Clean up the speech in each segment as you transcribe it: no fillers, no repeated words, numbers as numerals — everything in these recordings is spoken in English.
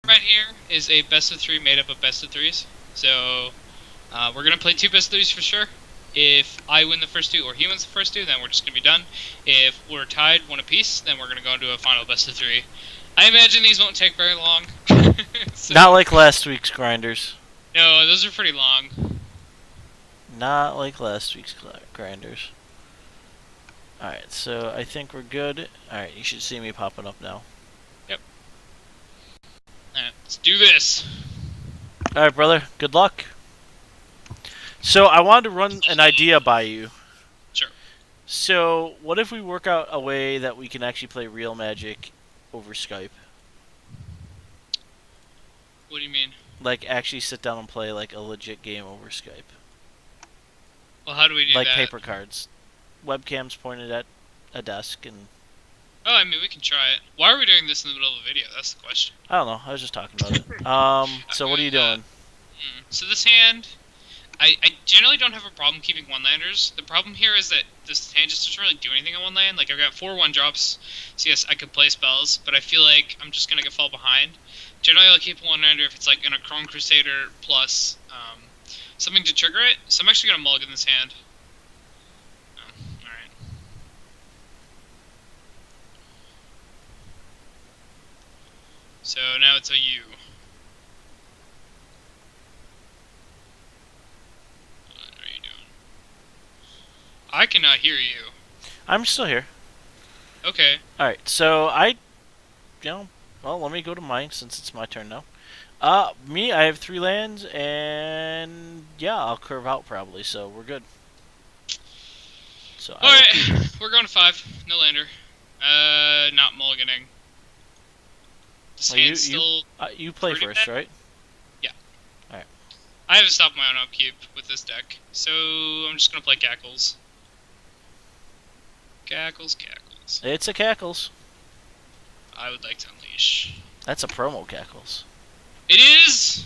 format here is a best of 3 made up of best of 3s. So we're gonna play 2 best of 3s for sure. If I win the first 2 or he wins the first 2, then we're just gonna be done. If we're tied 1 apiece, then we're gonna go into a final best of 3. I imagine these won't take very long. So, not like last week's grinders. No, those are pretty long. Not like last week's grinders. Alright, so I think we're good. Alright, you should see me popping up now. Yep. Alright, let's do this. Alright, brother. Good luck. So, I wanted to run an idea by you. Sure. So, what if we work out a way that we can actually play real Magic over Skype? What do you mean? Like, actually sit down and play, like, a legit game over Skype. Well, how do we do that? Like paper cards. Webcams pointed at a desk and... Oh, I mean, we can try it. Why are we doing this in the middle of a video? That's the question. I don't know. I was just talking about it. So what are you doing? So this hand... I generally don't have a problem keeping one-landers. The problem here is that this hand just doesn't really do anything on one land. Like, I've got 4 1-drops, so yes, I could play spells, but I feel like I'm just going to fall behind. Generally, I'll keep one-lander if it's like in a Chrome Crusader plus something to trigger it. So I'm actually going to mulligan this hand. Alright. So now it's a U. I cannot hear you. I'm still here. Okay. Alright, so well, let me go to mine since it's my turn now. I have 3 lands, and yeah, I'll curve out probably, so we're good. So alright, we're going to 5. No lander. Not mulliganing. This hand's still... you play first, bad. Right? Yeah. Alright. I have to stop my own upkeep with this deck, so I'm just going to play Cackles. Cackles. It's a Cackles. I would like to unleash. That's a promo Cackles. It is!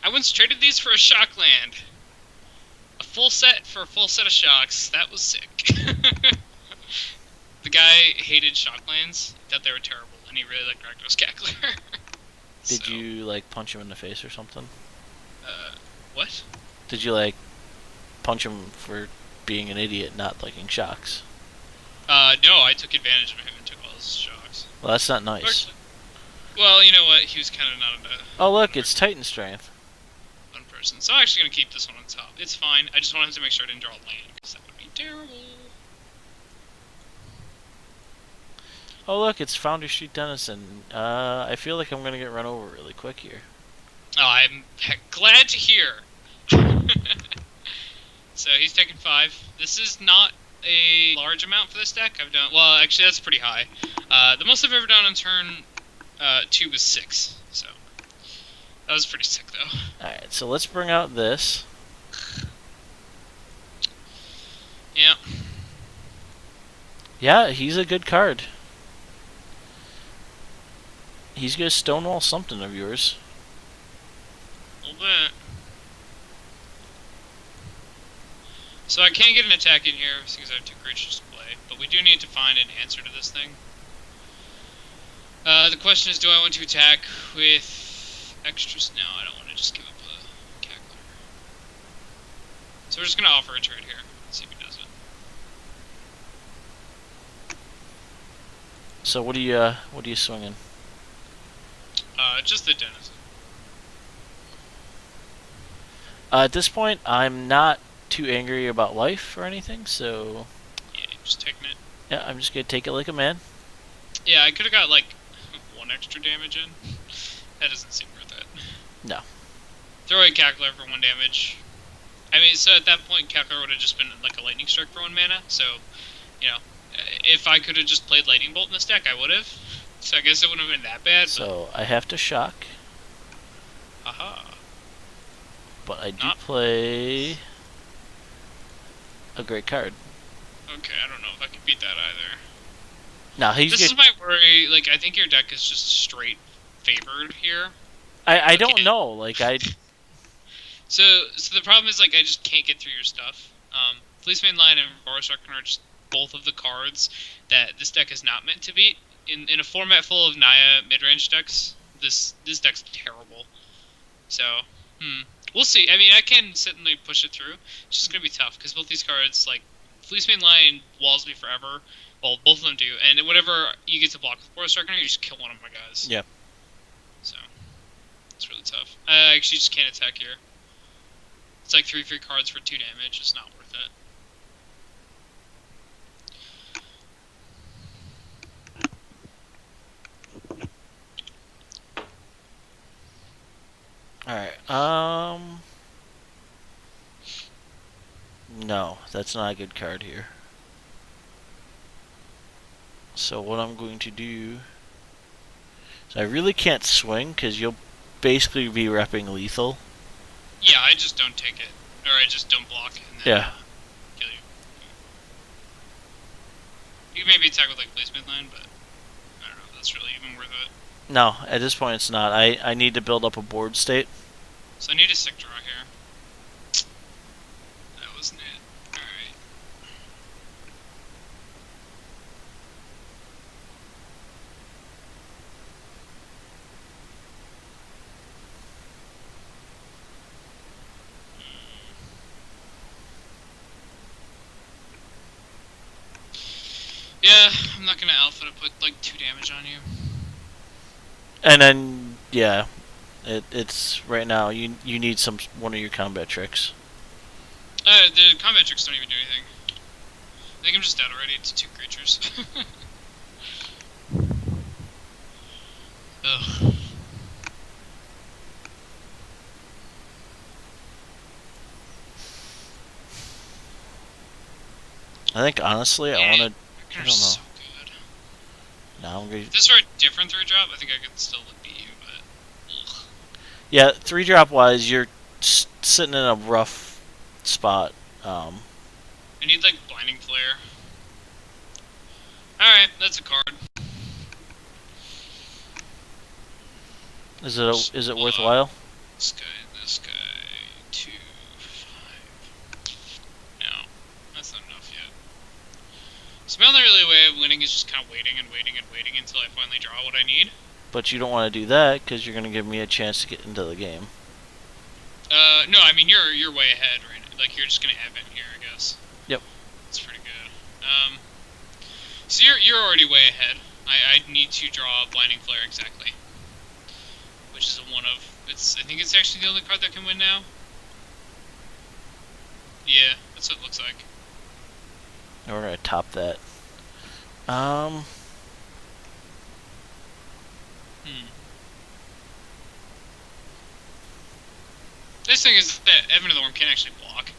I once traded these for a shock land. A full set for a full set of shocks. That was sick. The guy hated shock lands. He thought they were terrible, and he really liked Rakdos Cackler. Did you, like, punch him in the face or something? What? Did you, like, punch him for being an idiot not liking shocks? No, I took advantage of him and took all his shocks. Well, that's not nice. Well, you know what? He was kind of not a... Oh, look, it's Titan Strength. One person. So I'm actually going to keep this one on top. It's fine. I just wanted to make sure I didn't draw a land, because that would be terrible. Oh, look, it's Foundry Street Dennison. I feel like I'm going to get run over really quick here. Oh, I'm glad to hear. So he's taking 5. This is not a large amount for this deck. I've done... Well, actually, that's pretty high. The most I've ever done on turn 2 was 6. So that was pretty sick, though. Alright, so let's bring out this. Yeah. Yeah, he's a good card. He's going to stonewall something of yours. A little bit. So I can't get an attack in here because I have 2 creatures to play, but we do need to find an answer to this thing. The question is, do I want to attack with extras? No, I don't want to just give up a Cackler. So we're just going to offer a trade here. See if he does it. So what are you swinging? Just the Denizen. At this point, I'm not too angry about life or anything, so... Yeah, just taking it. Yeah, I'm just gonna take it like a man. Yeah, I could have got, like, 1 extra damage in. That doesn't seem worth it. No. Throw a Cackler for 1 damage. I mean, so at that point, Cackler would have just been, like, a Lightning Strike for 1 mana, so, you know, if I could have just played Lightning Bolt in this deck, I would have. So I guess it wouldn't have been that bad. So I have to shock. Aha. But I do play a great card. Okay, I don't know if I can beat that either. No, This is my worry. Like, I think your deck is just straight favored here. I don't know. Like, So the problem is, like, I just can't get through your stuff. Fleece Mainline and Boros Reckoner are just both of the cards that this deck is not meant to beat. In a format full of Naya mid-range decks, this deck's terrible. So, we'll see. I mean, I can certainly push it through. It's just gonna be tough because both these cards, like Fleecemane Lion, walls me forever. Well, both of them do, and whenever you get to block with Forest Reckoner, you just kill one of my guys. Yeah. So, it's really tough. I actually just can't attack here. It's like 3 free cards for 2 damage. It's not worth it. Alright, no, that's not a good card here. So what I'm going to do is I really can't swing because you'll basically be repping lethal. Yeah, I just don't take it. Or I just don't block and then kill you. You can maybe attack with like Placement Line, but I don't know if that's really even worth it. No, at this point it's not. I need to build up a board state. So I need a sick draw here. That wasn't it. Alright. Yeah, I'm not gonna alpha to put like 2 damage on you. And then, yeah, it's right now. You need one of your combat tricks. The combat tricks don't even do anything. I think I'm just dead already. It's 2 creatures. Ugh. I think honestly, I want to. I don't know. So good. Now I'm gonna. If this were a different 3-drop, I think I could still beat you, but ugh. Yeah, 3-drop wise, you're sitting in a rough spot. I need like Blinding Flare. Alright, that's a card. Is it worthwhile? This guy, 2, 5. No, that's not enough yet. So my only really way of winning is just kind of waiting and waiting and waiting until I finally draw what I need. But you don't want to do that because you're going to give me a chance to get into the game. No, I mean you're way ahead right now. Like you're just gonna have it here, I guess. Yep. That's pretty good. So you're already way ahead. I need to draw Blinding Flare exactly, which is a one of. I think it's actually the only card that can win now. Yeah, that's what it looks like. And we're going to top that. This thing is that Evan of the Worm can't actually block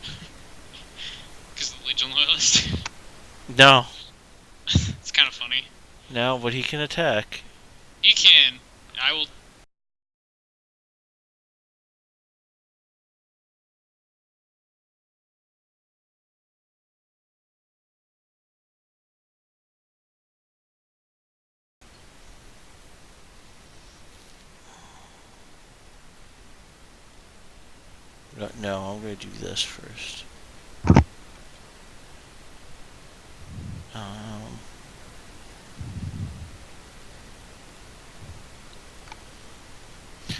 because of the Legion Loyalist. No. It's kind of funny. No, but he can attack. He can. I will. No, I'm going to do this first.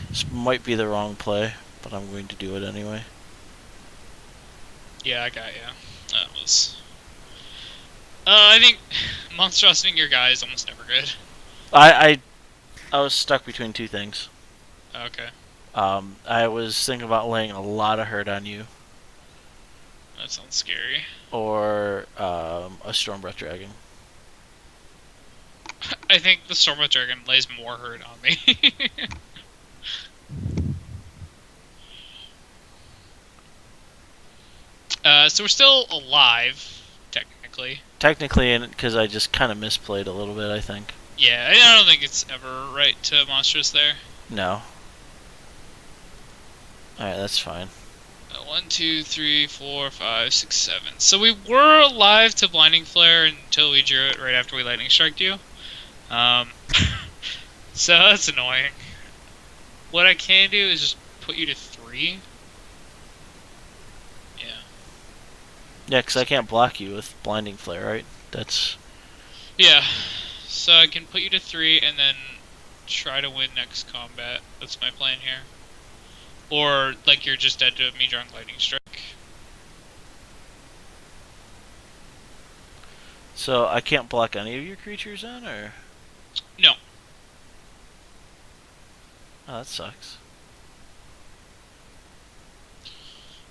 This might be the wrong play, but I'm going to do it anyway. Yeah, I got you. That was. I think monstrosity your guy is almost never good. I was stuck between 2 things. Okay. I was thinking about laying a lot of hurt on you. That sounds scary. Or a Stormbreath Dragon. I think the Stormbreath Dragon lays more hurt on me. So we're still alive, technically. Technically, because I just kind of misplayed a little bit, I think. Yeah, I don't think it's ever right to monstrous there. No. Alright, that's fine. 1, 2, 3, 4, 5, 6, 7. So we were alive to Blinding Flare until we drew it right after we Lightning Striked you. So that's annoying. What I can do is just put you to 3. Yeah. Yeah, because I can't block you with Blinding Flare, right? That's... Yeah. So I can put you to 3 and then try to win next combat. That's my plan here. Or, like, you're just dead to me drawing Lightning Strike. So I can't block any of your creatures then, or? No. Oh, that sucks.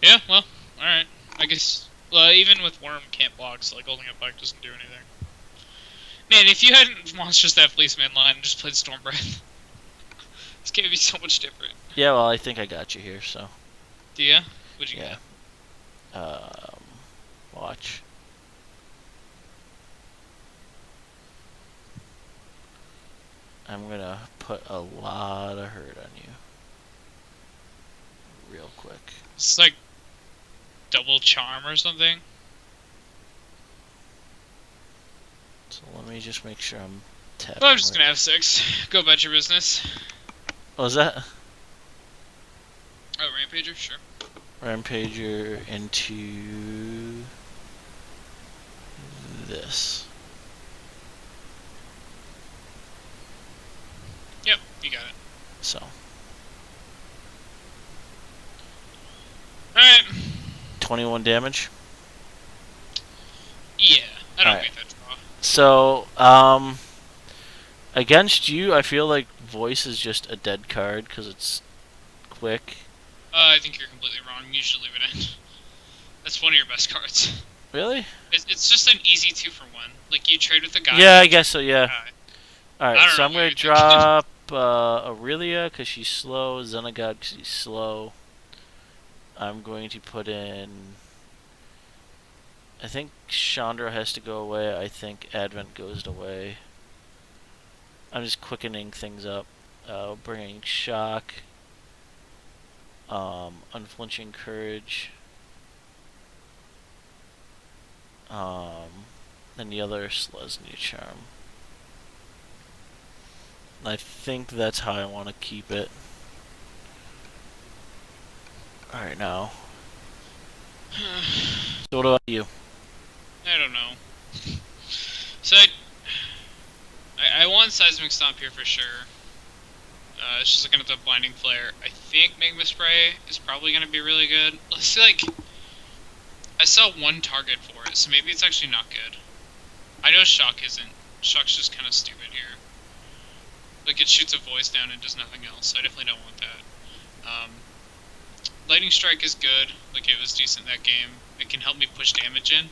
Yeah, well, alright. I guess, well, even with Worm can't block, so, like, holding it back doesn't do anything. Man, if you hadn't monsters that Policeman line and just played Storm Breath, this game would be so much different. Yeah, well, I think I got you here, so. Do ya? What'd you Yeah. Watch. I'm gonna put a lot of hurt on you. Real quick. It's like double charm or something. So let me just make sure I'm tapping. Well, I'm just gonna have 6. Go about your business. Oh, is that? Oh, Rampager? Sure. Rampager into this. Yep, you got it. So. Alright. 21 damage. Yeah, I don't Alright. get that draw. So, against you, I feel like Voice is just a dead card because it's quick. I think you're completely wrong. You should leave it in. That's one of your best cards. Really? It's just an easy 2-for-1. Like, you trade with a guy. Yeah, I guess so, yeah. I Alright, don't so know I'm what going you're to drop Aurelia because she's slow, Xenagod because he's slow. I'm going to put in... I think Chandra has to go away. I think Advent goes away. I'm just quickening things up. Bringing Shock. Unflinching Courage. Then the other Slesny Charm. I think that's how I want to keep it. Alright, now. So what about you? I don't know. So I want Seismic Stomp here for sure. It's just looking at the Blinding Flare. I think Magma Spray is probably going to be really good. Let's see, like, I saw one target for it, so maybe it's actually not good. I know Shock isn't. Shock's just kind of stupid here. Like, it shoots a voice down and does nothing else. I definitely don't want that. Lightning Strike is good. Like, it was decent that game. It can help me push damage in.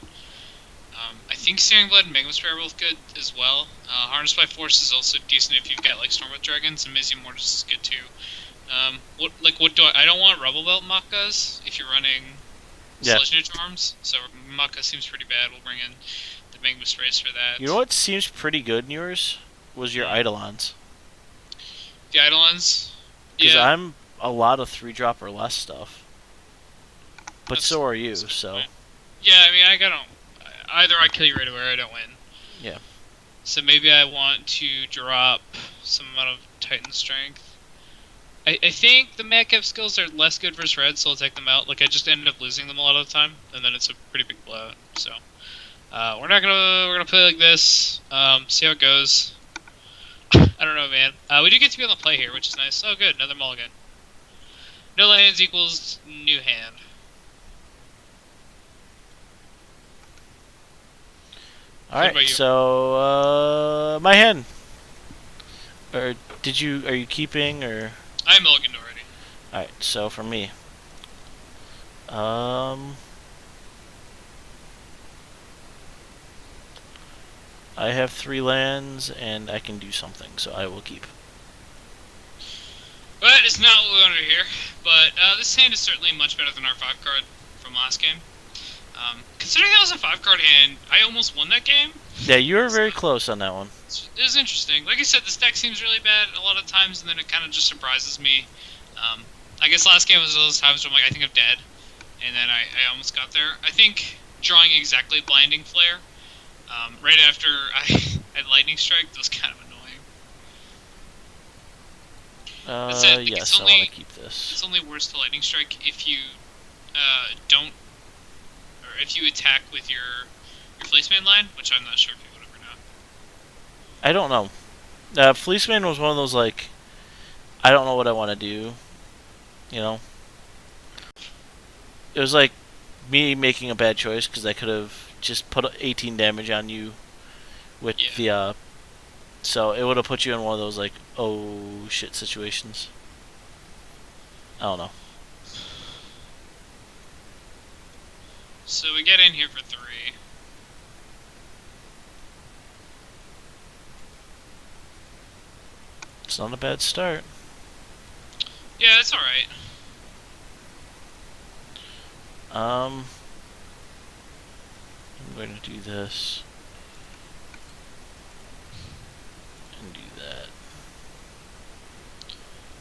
I think Searing Blood and Magma Spray are both good as well. Harnessed by Force is also decent if you've got, like, Storm with Dragons, and Mizzy Mortis is good too. What do I don't want Rubble Belt Makas if you're running Sledgehammer Charms, so Maka seems pretty bad. We'll bring in the Magma Sprays for that. You know what seems pretty good in yours? Was your Eidolons. The Eidolons? Because Yeah. I'm a lot of 3-drop or less stuff. But so are you, so... Fine. Yeah, I mean, I don't... Either I kill you right away or I don't win. Yeah. So maybe I want to drop some amount of Titan Strength. I think the Madcap skills are less good versus red, so I'll take them out. Like, I just ended up losing them a lot of the time, and then it's a pretty big blowout. So, we're gonna play like this. See how it goes. I don't know, man. We do get to be on the play here, which is nice. Oh, good, another mulligan. No lands equals new hand. Alright, so, my hand. Or, are you keeping, or... I mulliganed already. Alright, so for me. I have 3 lands, and I can do something, so I will keep. But it's not what we wanted to hear. But this hand is certainly much better than our 5 card from last game. Considering that was a 5 card hand, I almost won that game. Yeah, you were very close on that one. It was interesting. Like I said, this deck seems really bad a lot of times, and then it kind of just surprises me. I guess last game was those times where I'm like, I think I'm dead. And then I almost got there. I think drawing exactly Blinding Flare right after I had Lightning Strike was kind of annoying. Yes, I want to keep this. It's only worse to Lightning Strike if you don't, or if you attack with your Flaceman line, which I'm not sure if you would ever know. I don't know. Fleeceman was one of those like, I don't know what I want to do. You know, it was like me making a bad choice because I could have just put 18 damage on you with Yeah. the so it would have put you in one of those like oh shit situations. I don't know. So we get in here for 3. It's not a bad start. Yeah, that's alright. I'm going to do this and do that.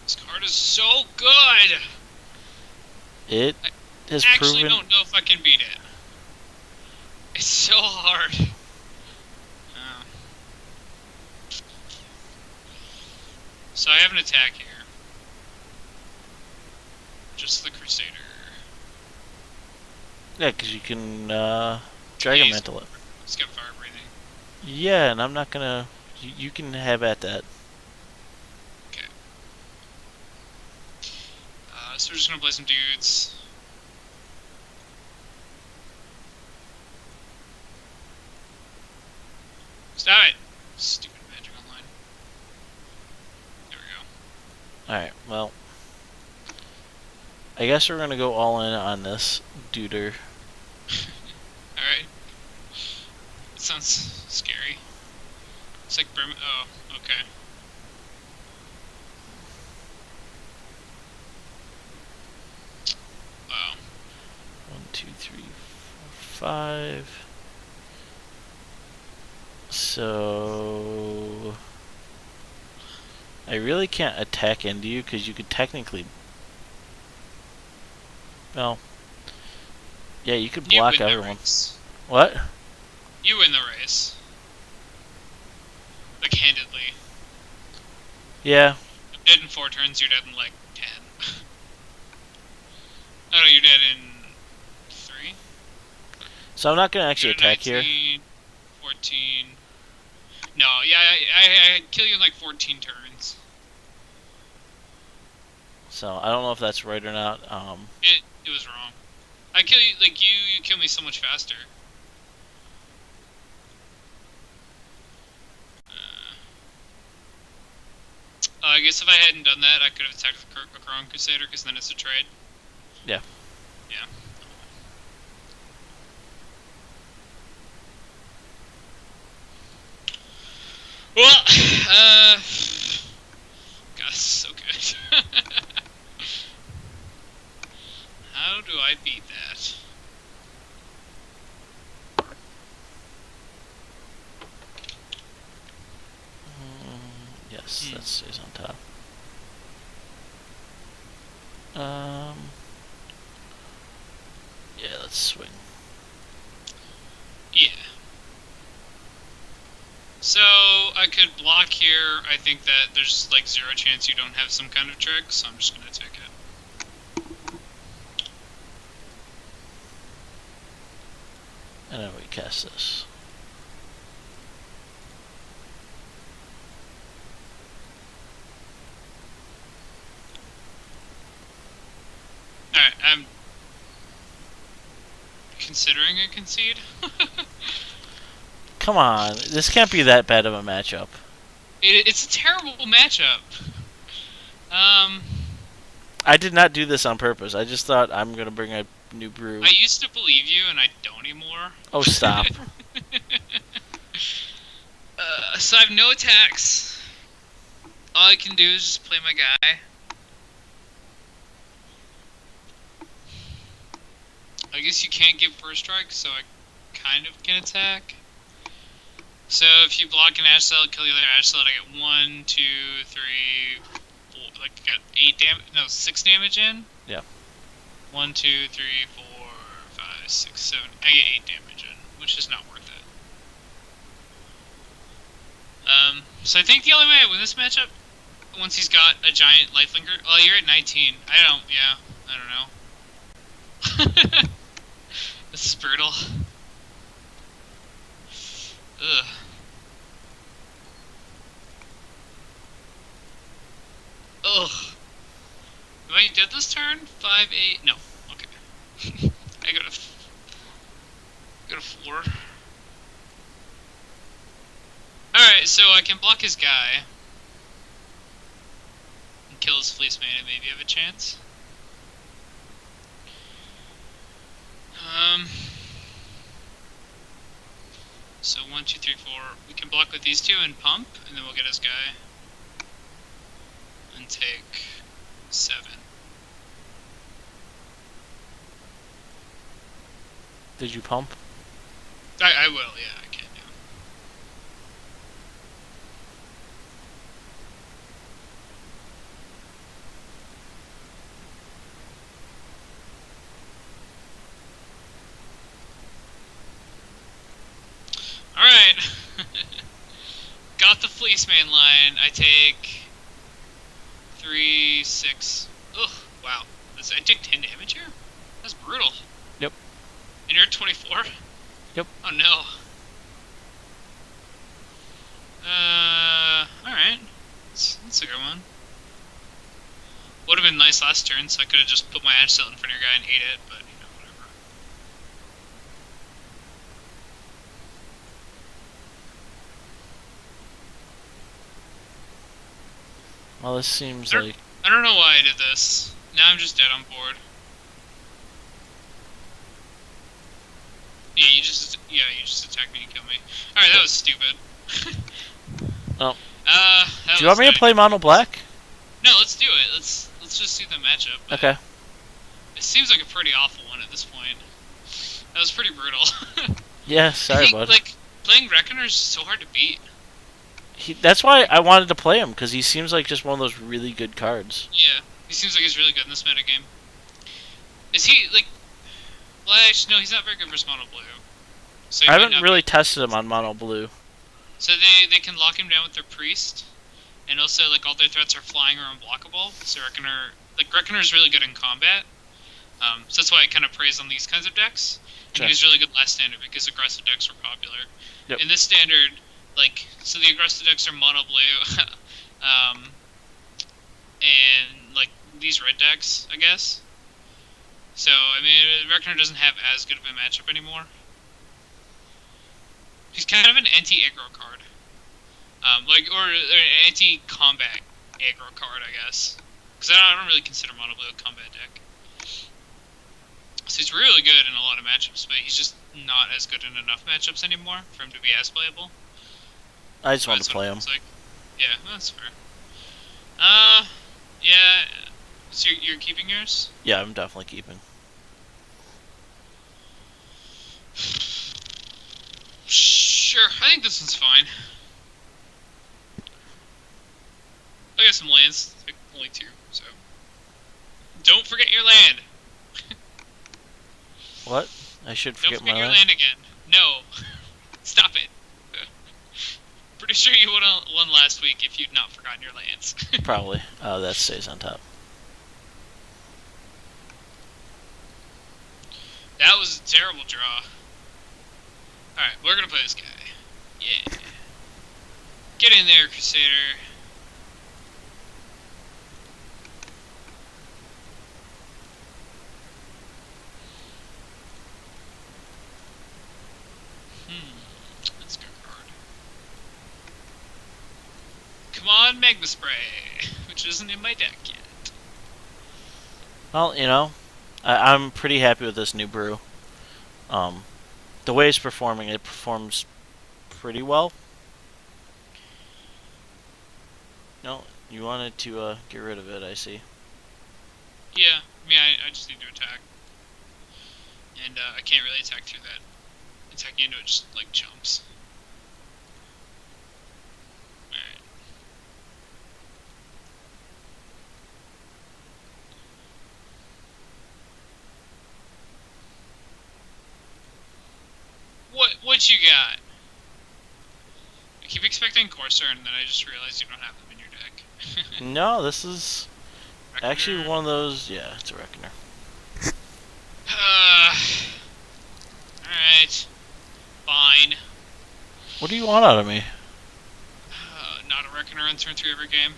This card is so good! It has Actually proven. don't know if I can beat it. It's so hard. So I have an attack here. Just the Crusader. Yeah, because you can Dragon Mantle it. He's got fire breathing. Yeah, and I'm not gonna. You can have at that. Okay. So we're just gonna play some dudes. Stop it! Stupid Magic Online. There we go. Alright, well. I guess we're gonna go all in on this duder. Alright. That sounds scary. It's like oh, okay. Wow. 1, 2, 3, 4, 5. So I really can't attack into you because you could technically. Well, yeah, you could block everyone. What? You win the race. Like, handedly. Yeah. I'm dead in 4 turns, you're dead in, like, 10. Oh, no, you're dead in 3? So I'm not going to actually attack 19, here. 14... No, yeah, I'd kill you in, like, 14 turns. So I don't know if that's right or not. It was wrong. I kill you, like, you kill me so much faster. I guess if I hadn't done that, I could have attacked the Crown Crusader, because then it's a trade. Yeah. Yeah. Well, God, it's so good. How do I beat that? Yes, that stays on top. Yeah, let's swing. Yeah. So, I could block here. I think that there's like 0 chance you don't have some kind of trick, so I'm just gonna take it. And then we cast this. Alright, I'm considering a concede. Come on, this can't be that bad of a matchup. It's a terrible matchup. I did not do this on purpose. I just thought I'm gonna bring a new brew. I used to believe you, and I don't anymore. Oh, stop. So I have no attacks. All I can do is just play my guy. I guess you can't give first strike, so I kind of can attack. So if you block an Ash Cell, kill the other Ash Cell, I get 1, 2, 3, 4, like I got 8 damage, no, 6 damage in? Yeah. 1, 2, 3, 4, 5, 6, 7, I get 8 damage in, which is not worth it. So I think the only way I win this matchup, once he's got a giant lifelinker, well, you're at 19, I don't know. This is brutal. Ugh. Ugh. Am I dead this turn? 5, 8. No. Okay. I got a 4. Alright, so I can block his guy and kill his policeman and maybe have a chance. So 1, 2, 3, 4. We can block with these two and pump, and then we'll get his guy. And take 7. Did you pump? I will, yeah, I can do. Alright. Got the policeman line. I take 3, 6. Ugh, wow. I took 10 damage here? That's brutal. Yep. And you're at 24? Yep. Oh no. Alright. That's a good one. Would have been nice last turn, so I could have just put my edge cell in front of your guy and ate it, but, you know, whatever. Well, this seems like... I don't know why I did this. Now I'm just dead on board. Yeah, you just attacked me and killed me. Alright, that was stupid. Oh. Do you want me to play mono black? No, let's do it. Let's just see the matchup. Okay. It seems like a pretty awful one at this point. That was pretty brutal. Yeah, sorry, bud. Like, playing Reckoner is so hard to beat. That's why I wanted to play him, because he seems like just one of those really good cards. Yeah, he seems like he's really good in this metagame. Is he, like... Well, actually, no, he's not very good versus mono blue. So I haven't really tested him on mono blue. So they can lock him down with their priest, and also like all their threats are flying or unblockable. So Reckoner is really good in combat. So that's why I kind of praise on these kinds of decks. And he was really good last standard because aggressive decks were popular. Yep. In this standard, so the aggressive decks are mono blue, and like these red decks, I guess. So I mean, Reckoner doesn't have as good of a matchup anymore. He's kind of an anti-aggro card. Or an anti-combat aggro card, I guess. Because I don't really consider Mono Blue a combat deck. So he's really good in a lot of matchups, but he's just not as good in enough matchups anymore for him to be as playable. I just want to play him. Yeah, that's fair. Yeah. So you're keeping yours? Yeah, I'm definitely keeping. Sure, I think this one's fine. I got some lands, like only 2, so. Don't forget your land! What? I should forget my Don't forget your land? land again. No. Stop it. Pretty sure you won last week if you'd not forgotten your lands. Probably. Oh, that stays on top. That was a terrible draw. Alright, we're gonna play this guy. Yeah. Get in there, Crusader. That's a good card. Come on, Magma Spray, which isn't in my deck yet. Well, you know, I'm pretty happy with this new brew. The way it's performing, it performs pretty well. No, you wanted to get rid of it, I see. Yeah, I mean, I just need to attack. And I can't really attack through that. Attacking into it just, like, jumps. Alright. What you got? I keep expecting Corsair, and then I just realized you don't have them in your deck. No, this is Reckoner. actually one of those... Yeah, it's a Reckoner. Alright. Fine. What do you want out of me? Not a Reckoner on turn 3 every game.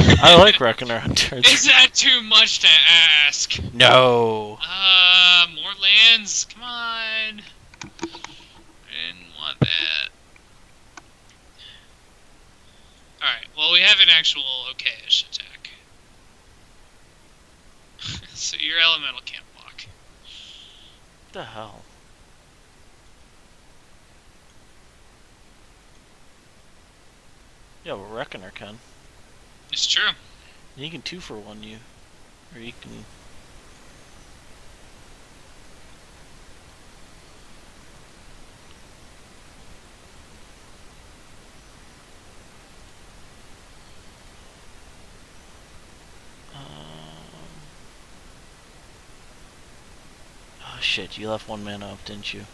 I like Reckoner Hunters. Is that too much to ask? No. More lands. Come on. I didn't want that. Alright, well, we have an actual okay-ish attack. So your elemental can't block. What the hell? Yeah, well, Reckoner can. It's true. You can 2-for-1 you. Or you can... Oh shit, you left 1 mana up, didn't you?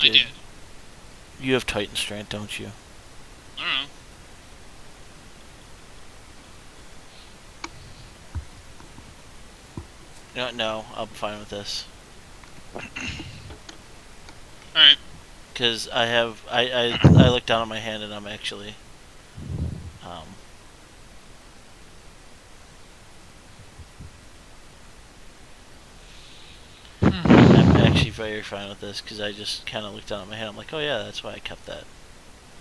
I did. You have Titan Strength, don't you? I don't know. No, I'm fine with this. Alright. Because I look down at my hand and I'm actually... I'm actually very fine with this because I just kind of looked down at my hand. I'm like, oh yeah, that's why I kept that.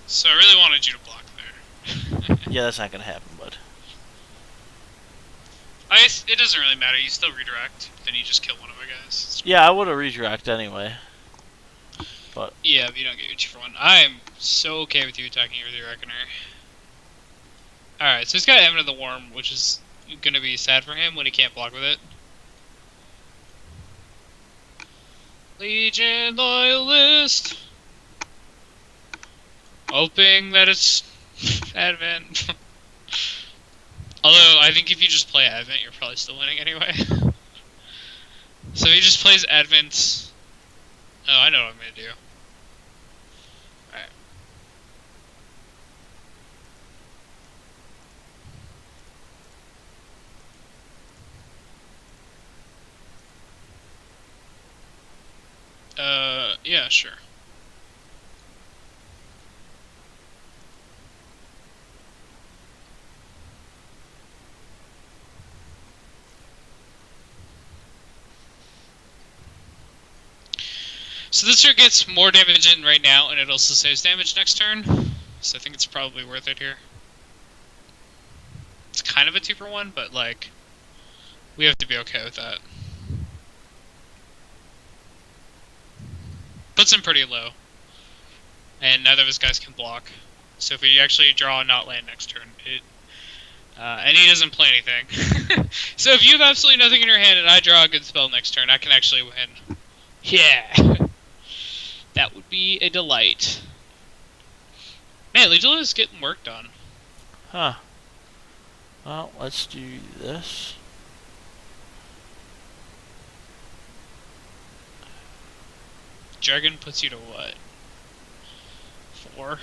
So I really wanted you to block there. Yeah, that's not gonna happen, bud. It doesn't really matter. You still redirect. Then you just kill one of our guys. Yeah, I would have redirect anyway. But yeah, but you don't get your 2-for-1. I am so okay with you attacking with your Reckoner. Alright, so he's got Evan of the Worm, which is gonna be sad for him when he can't block with it. Legion Loyalist! Hoping that it's Advent. Although, I think if you just play Advent, you're probably still winning anyway. So if he just plays Advent... Oh, I know what I'm gonna do. Alright. Yeah, sure. So this turn gets more damage in right now, and it also saves damage next turn. So I think it's probably worth it here. It's kind of a 2-for-1, but like, we have to be okay with that. Puts him pretty low. And neither of his guys can block. So if we actually draw and not land next turn, and he doesn't play anything. So if you have absolutely nothing in your hand and I draw a good spell next turn, I can actually win. Yeah! That would be a delight. Man, Legio is getting work done. huh. Well, let's do this. Dragon puts you to what? 4?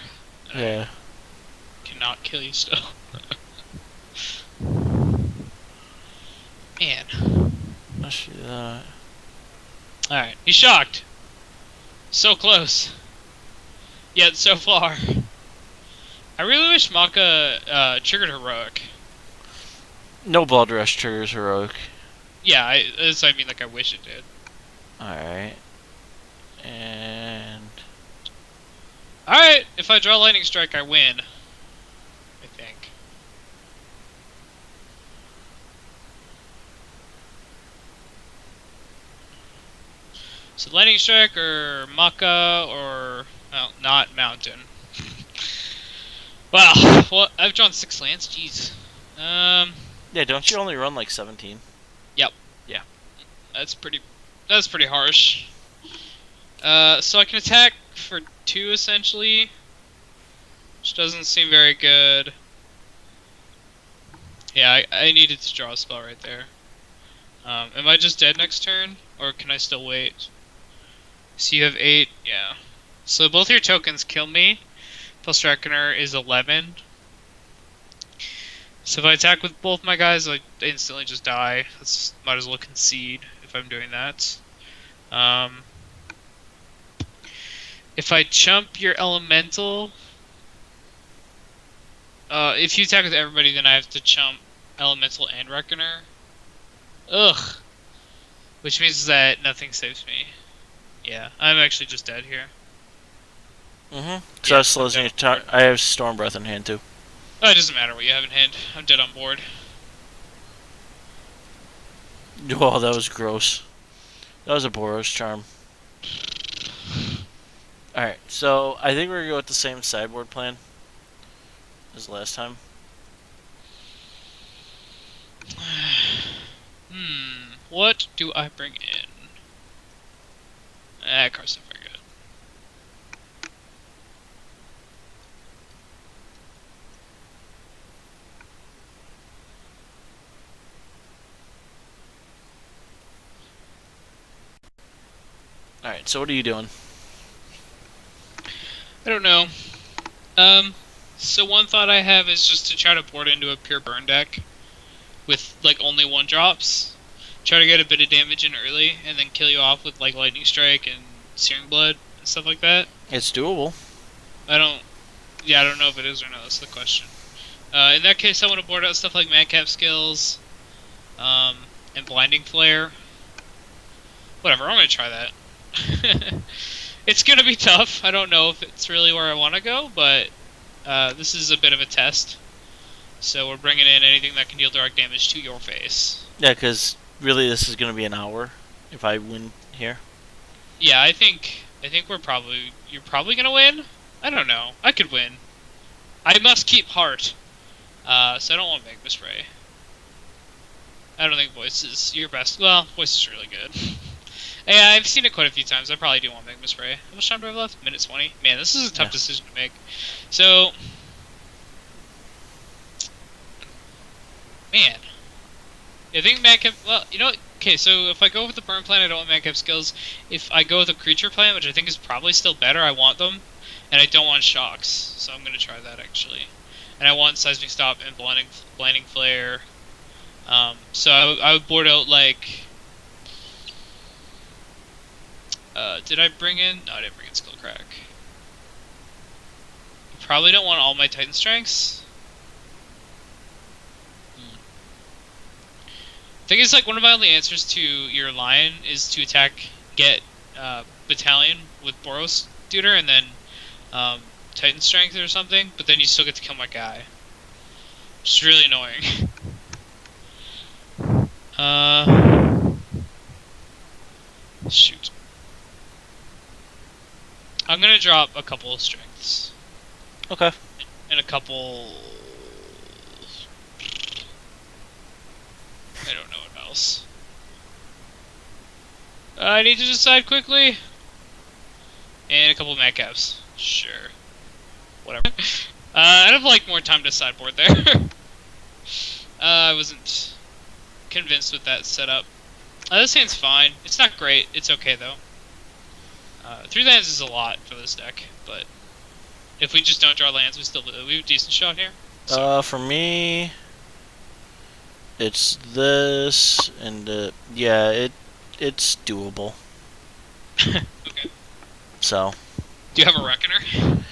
Yeah. Cannot kill you still. Man. Let's do that. Alright, he's shocked. So close. Yet so far. I really wish Maka triggered Heroic. No Blood Rush triggers Heroic. Yeah, I mean, like, I wish it did. Alright. And... Alright, if I draw Lightning Strike, I win. I think. So Lightning Strike or Maka or... well, not Mountain. Wow, well, I've drawn 6 lands, jeez. yeah, don't you only run like 17? Yep. Yeah. That's pretty harsh. So I can attack for 2 essentially, which doesn't seem very good. Yeah, I needed to draw a spell right there. Am I just dead next turn, or can I still wait? So you have 8, yeah. So both your tokens kill me, plus Reckoner is 11. So if I attack with both my guys, I instantly just die. Might as well concede if I'm doing that. If I chump your elemental, If you attack with everybody, then I have to chump Elemental and Reckoner. Ugh. Which means that nothing saves me. Yeah, I'm actually just dead here. So I Yeah, was I'm closing dead on it. board. I have Storm Breath in hand too. Oh, it doesn't matter what you have in hand. I'm dead on board. Oh, that was gross. That was a Boros charm. Alright, so I think we're going to go with the same sideboard plan as last time. What do I bring in? Card's not very good. Alright, so what are you doing? I don't know. So one thought I have is just to try to board into a pure burn deck with like only 1-drops. Try to get a bit of damage in early, and then kill you off with like lightning strike and searing blood and stuff like that. It's doable. I don't. Yeah, I don't know if it is or not. That's the question. In that case, I want to board out stuff like madcap skills, and blinding flare. Whatever. I'm gonna try that. It's gonna be tough. I don't know if it's really where I want to go, but this is a bit of a test. So we're bringing in anything that can deal direct damage to your face. Yeah, because really this is going to be an hour if I win here. Yeah, I think you're probably gonna win. I don't know. I could win. I must keep heart. So I don't want Magma Spray. I don't think Voice is your best. Well, Voice is really good. Yeah, I've seen it quite a few times. I probably do want Magma Spray. How much time do I have left? Minute 20. Man, this is a tough decision to make. So, man, I think Madcap. Well, you know what? Okay, so if I go with the burn plan, I don't want Madcap skills. If I go with a creature plan, which I think is probably still better, I want them, and I don't want shocks. So I'm gonna try that actually. And I want seismic stop and blinding flare. So I would board out like. Did I bring in? No, I didn't bring in Skull Crack. Probably don't want all my Titan strengths. I think it's like one of my only answers to your lion is to get battalion with Boros Tutor and then Titan strength or something, but then you still get to kill my guy. Which is really annoying. Shoot. I'm gonna drop a couple of strengths. Okay. And a couple. I don't know what else. I need to decide quickly. And a couple of madcaps. Sure. Whatever. I'd have like more time to sideboard there. I wasn't convinced with that setup. This hand's fine. It's not great. It's okay though. 3 lands is a lot for this deck, but if we just don't draw lands, we have a decent shot here. So. For me, it's this, and yeah, it's doable. Okay. So. Do you have a Reckoner?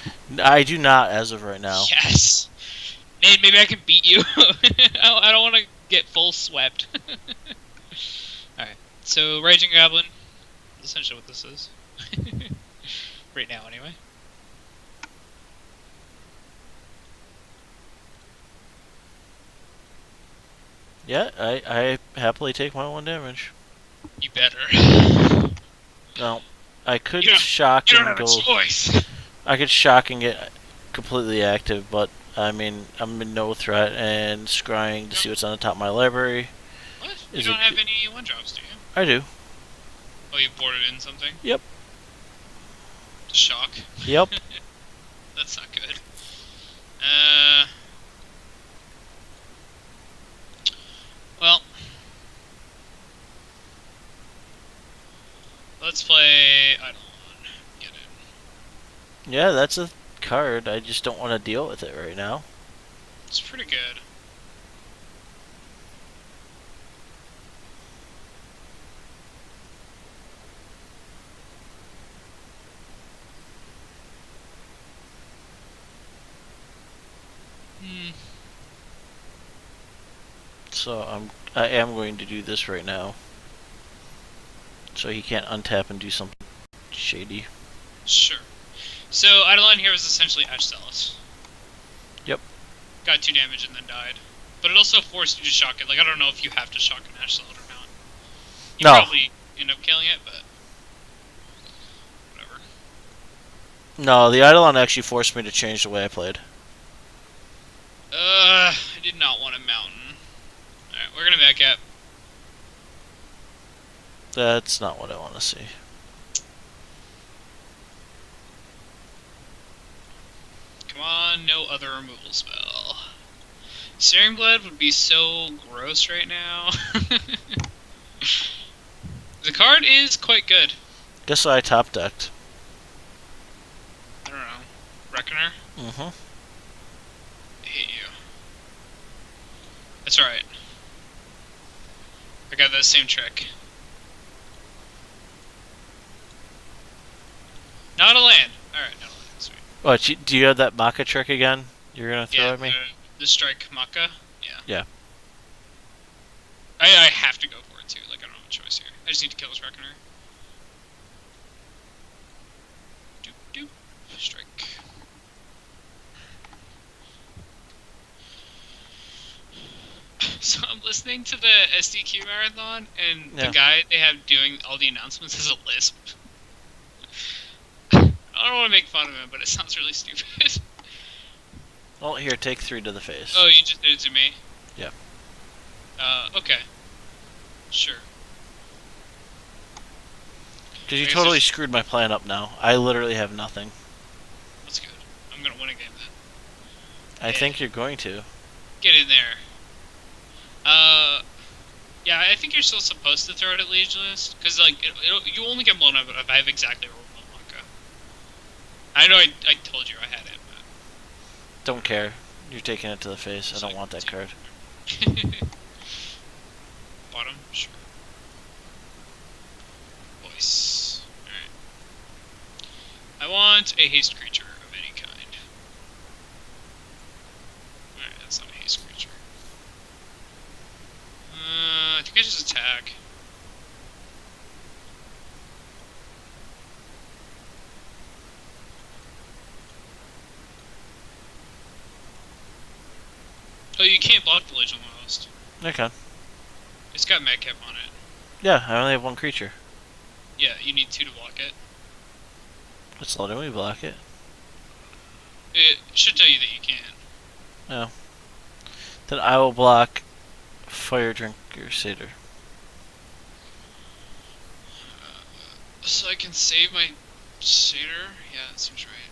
I do not as of right now. Yes. Man, maybe I can beat you. I don't want to get full swept. Alright, so Raging Goblin. That's essentially what this is. Right now, anyway. Yeah, I happily take my 1 damage. You better. No, I could You shock don't and have go. a choice. I could shock and get completely active, but I mean I'm in no threat and scrying to see what's on the top of my library. What? You don't have any 1-drops, do you? I do. Oh, you boarded in something? Yep. Shock. Yep. That's not good. Well. Let's play Eidolon. Get it. Yeah, that's a card. I just don't want to deal with it right now. It's pretty good. Hmm. So I am going to do this right now. So he can't untap and do something shady. Sure. So Eidolon here was essentially Ash Zealous. Yep. Got 2 damage and then died. But it also forced you to shock it. Like, I don't know if you have to shock an Ash Zealot or not. You No. probably end up killing it, but whatever. No, the Eidolon actually forced me to change the way I played. I did not want a mountain. Alright, we're gonna back up. That's not what I want to see. Come on, no other removal spell. Searing Blood would be so gross right now. The card is quite good. Guess I top decked. I don't know. Reckoner? Mm-hmm. I hate you. That's alright. I got that same trick. Not a land. Alright, not a land. Sweet. What, do you have that Maka trick again? You're gonna throw Yeah, at me? the strike Maka. Yeah. Yeah. I have to go for it too. Like, I don't have a choice here. I just need to kill this Reckoner. Doop doop. Strike. So I'm listening to the SDQ marathon, and Yeah. the guy they have doing all the announcements has a lisp. I don't want to make fun of him, but it sounds really stupid. Well, here, take 3 to the face. Oh, you just did it to me? Yeah. Okay. Sure. Because you I guess totally there's- screwed my plan up now. I literally have nothing. That's good. I'm gonna win a game then. I think you're going to. Get in there. Yeah, I think you're still supposed to throw it at Liege List, because, like, you only get blown up if I have exactly what Monka. I know I told you I had it, but... Don't care. You're taking it to the face. I don't want that card. Bottom? Sure. Voice. Alright. I want a haste creature of any kind. Alright, that's not a haste creature. I think I just attack. Oh, you can't block the Legion Lost. Okay. It's got Medcap on it. Yeah, I only have 1 creature. Yeah, you need 2 to block it. Let's let me block it. It should tell you that you can. Oh. Then I will block Fire Drinker Satyr. So I can save my Satyr? Yeah, that seems right.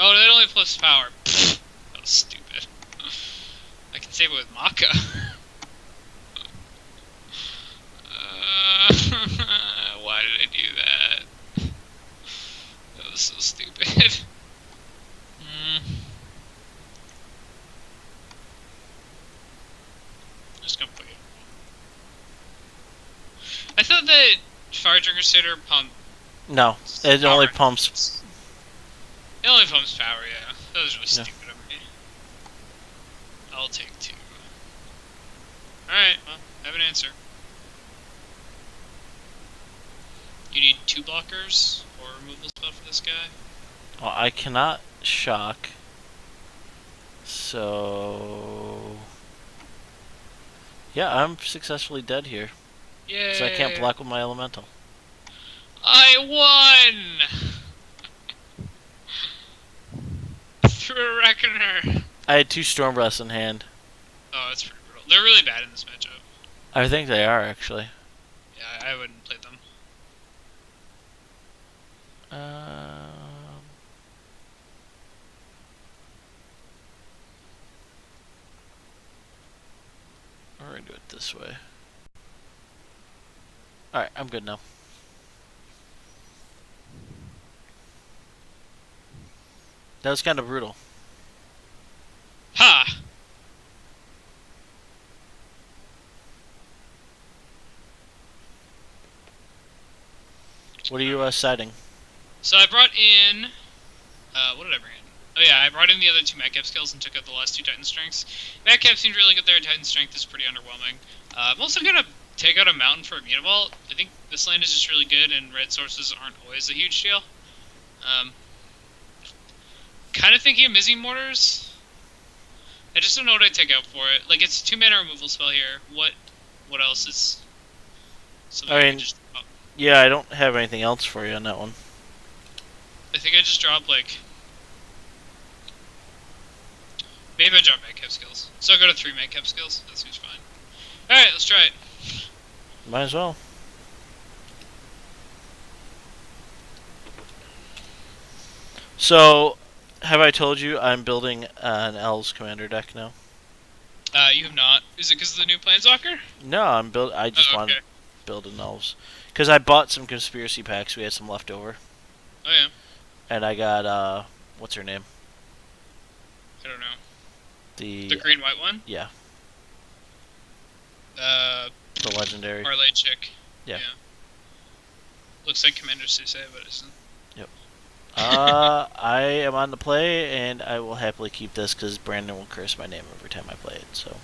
Oh, that only plus power. Pfft, that was stupid. I can save it with Maka. Why did I do that? That was so stupid. Just gonna play it. I thought that Fire Drinker Satyr pumped. No, it power. only pumps. It only pumps power, yeah. That was really Yeah. stupid of me. I'll take 2. Alright, well, I have an answer. You need 2 blockers or removal spell for this guy? Well, I cannot shock. So... Yeah, I'm successfully dead here. Yay! So I can't block with my elemental. I won! Through a Reckoner! I had 2 Storm Breaths in hand. Oh, that's pretty brutal. They're really bad in this matchup. I think they are, actually. Yeah, I wouldn't play them. We're gonna do it this way. Alright, I'm good now. That was kind of brutal. Ha! What are you citing? So I brought in... what did I bring in? Oh yeah, I brought in the other two Madcap skills and took out the last two Titan strengths. Madcap seemed really good there. Titan strength is pretty underwhelming. I'm also gonna take out a mountain for a Mutavault. I think this land is just really good, and red sources aren't always a huge deal. Um, kind of thinking of Mizzy Mortars. I just don't know what I'd take out for it. Like, it's a 2-mana removal spell here. What else is something I I mean, could just drop? yeah, I don't have anything else for you on that one. I think I just drop, like... Maybe I drop Madcap skills. So I'll go to 3 Madcap skills. That seems fine. Alright, let's try it. Might as well. So, have I told you I'm building an Elves commander deck now? You have not. Is it because of the new Planeswalker? No, I just Oh, want okay. to build an Elves because I bought some conspiracy packs. We had some left over, Oh, yeah. and I got what's her name? I don't know. The The green-white one? yeah, Uh, the legendary. Parlay chick. Yeah. Looks like Commander Suse, but it isn't. Yep. I am on the play, and I will happily keep this because Brandon will curse my name every time I play it. So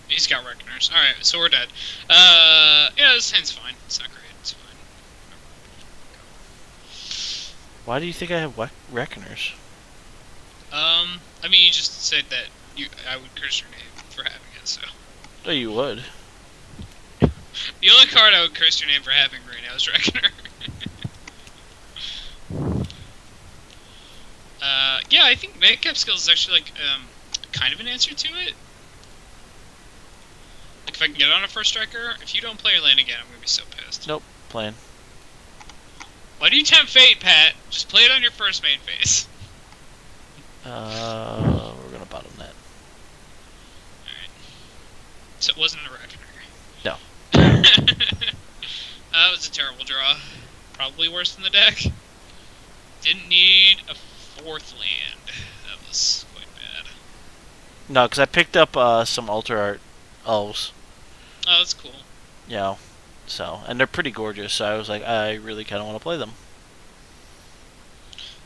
He's got Reckoners. Alright, so we're dead. Yeah, this hand's fine. It's not great. It's fine. why do you think I have Reckoners? I mean, you just said that I would curse your name for having it, so. Oh, you would. The only card I would curse your name for having right now is Reckoner. Yeah, I think Madcap skills is actually, like, kind of an answer to it. Like, if I can get on a first striker, if you don't play your land again, I'm gonna be so pissed. Nope, playing. Why do you tempt fate, Pat? Just play it on your first main phase. We're gonna bottom that. Alright. So it wasn't a Reckoner. No. That was a terrible draw. Probably worse than the deck. Didn't need a 4th land. That was quite bad. No, because I picked up some Alter Art Elves. Oh, that's cool. You know, so and they're pretty gorgeous. So I was like, I really kind of want to play them.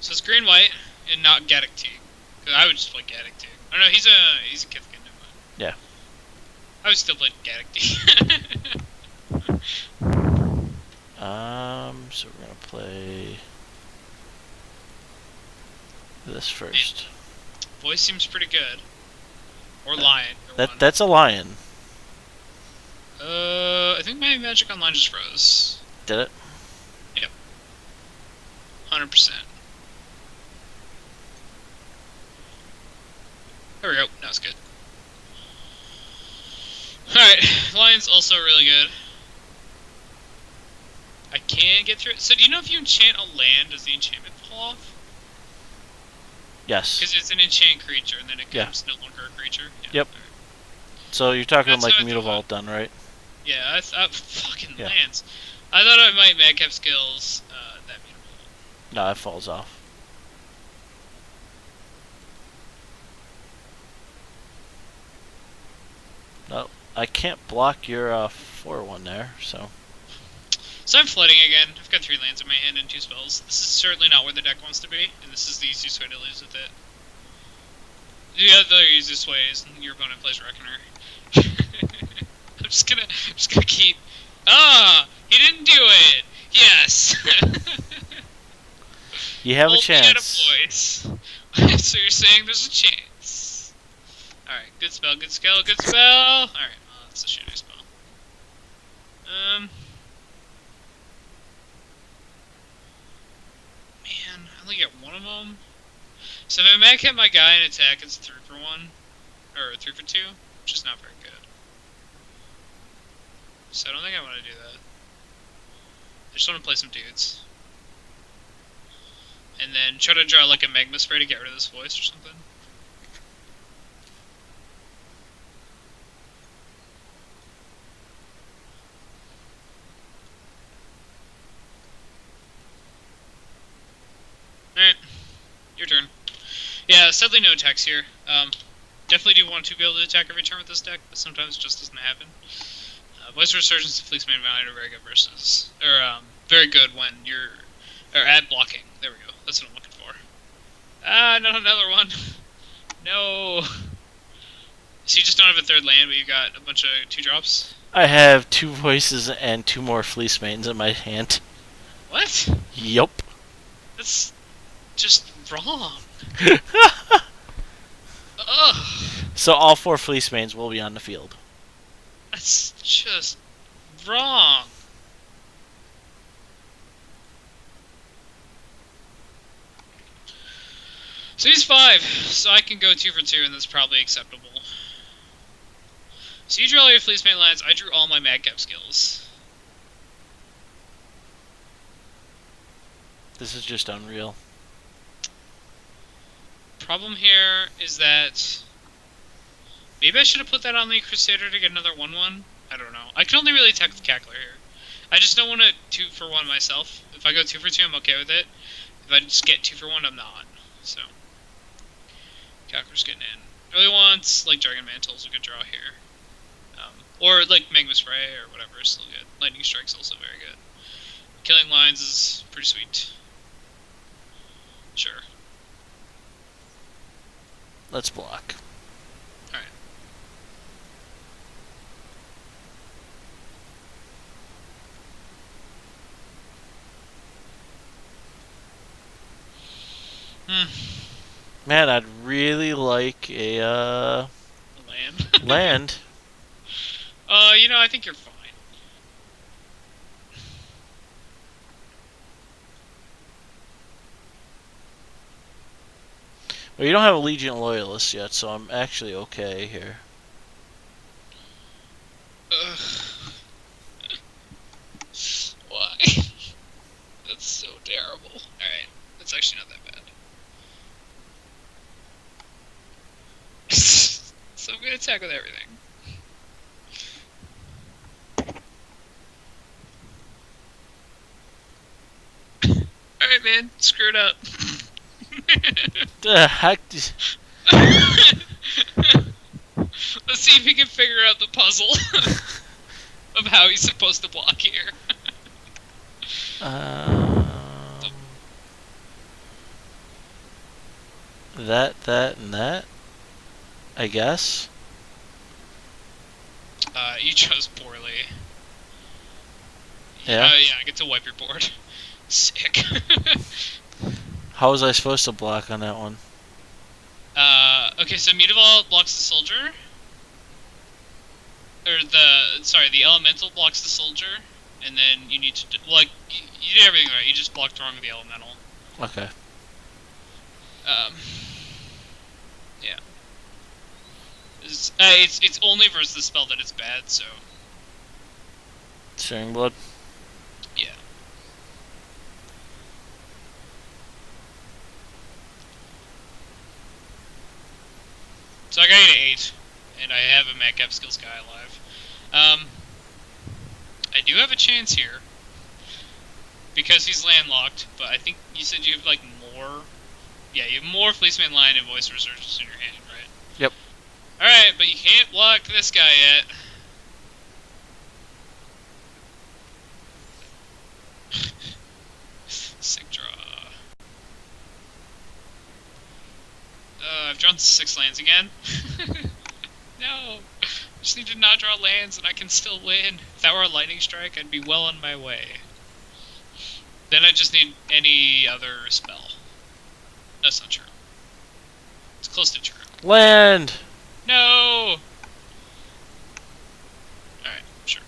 So it's green-white and not Gaddock Teague. Cause I would just play Gaddock Teague. Oh no, he's a Kithkin. Never mind. Yeah. I would still play Gaddock Teague. So we're gonna play this first. Voice seems pretty good. Or Lion. That's a lion. I think my Magic Online just froze. Did it? Yep. 100%. There we go. Now it's good. Alright, Lion's also really good. I can get through it. So do you know if you enchant a land, does the enchantment fall off? Yes. Because it's an enchant creature, and then it becomes no longer a creature. Yeah, Yep. right. So you're talking That's like what I Mutavault then, right? Yeah, that's fucking Yeah. lands. I thought I might Madcap skills that Mutavault. No, it falls off. No, I can't block your 4-1 there, so. So I'm flooding again. I've got 3 lands in my hand and 2 spells. This is certainly not where the deck wants to be, and this is the easiest way to lose with it. The other easiest way is your opponent plays Reckoner. I'm just gonna keep. Ah, he didn't do it. Yes. You have a Hold me at chance. voice. So you're saying there's a chance? All right, good spell, good skill, good spell. All right, well, that's a shitty spell. Man, I only get one of them. So if I Madcap my guy in attack, it's 3 for 1. Or 3 for 2, which is not very good. So I don't think I want to do that. I just want to play some dudes. And then try to draw like a Magma Spray to get rid of this voice or something. Alright, your turn. Yeah, sadly no attacks here. Definitely do want to be able to attack every turn with this deck, but sometimes it just doesn't happen. Voice Resurgence and Fleeceman Valiant are very good versus, or very good when you're, or at blocking. There we go. That's what I'm looking for. Ah, not another one. No. So you just don't have a third land, but you got a bunch of 2 drops? I have 2 voices and 2 more fleece mains in my hand. What? Yup. That's just wrong. Ugh. So all 4 fleece mains will be on the field. That's just wrong. So he's 5, so I can go 2 for 2, and that's probably acceptable. So you drew all your fleece main lands, I drew all my madcap skills. This is just unreal. Problem here is that maybe I should have put that on the Crusader to get another 1/1. I don't know. I can only really attack with Cackler here. I just don't want to 2 for 1 myself. If I go 2 for 2, I'm okay with it. If I just get 2 for 1, I'm not. So Cackler's getting in. Early ones like Dragon Mantle is a good draw here. Or like Magma Spray or whatever is still good. Lightning Strike's also very good. Killing Lines is pretty sweet. Sure. Let's block. Alright. Man, I'd really like a Land. land. You know, I think you're fine. Well, you don't have a Legion Loyalist yet, so I'm actually okay here. Ugh. Why? That's so terrible. Alright, that's actually not that bad. So I'm gonna attack with everything. Alright, man, screw it up. The heck? Let's see if he can figure out the puzzle of how he's supposed to block here. That, and that, I guess. You chose poorly. Yeah? Yeah, I get to wipe your board. Sick. How was I supposed to block on that one? Okay, so Mutavault blocks the soldier. The elemental blocks the soldier, and then you need to, you did everything right, you just blocked wrong with the elemental. Okay. Yeah. It's only versus the spell that it's bad, so. Searing Blood? Yeah. So I got you to 8, and I have a Madcap Skills guy alive. I do have a chance here, because he's landlocked, but I think you said you have, more... Yeah, you have more Fleeceman Line and Voice Resurgence in your hand, right? Yep. Alright, but you can't block this guy yet. Sick draw. I've drawn 6 lands again. No! I just need to not draw lands and I can still win. If that were a Lightning Strike, I'd be well on my way. Then I just need any other spell. That's not true. It's close to true. Land! No! Alright, sure.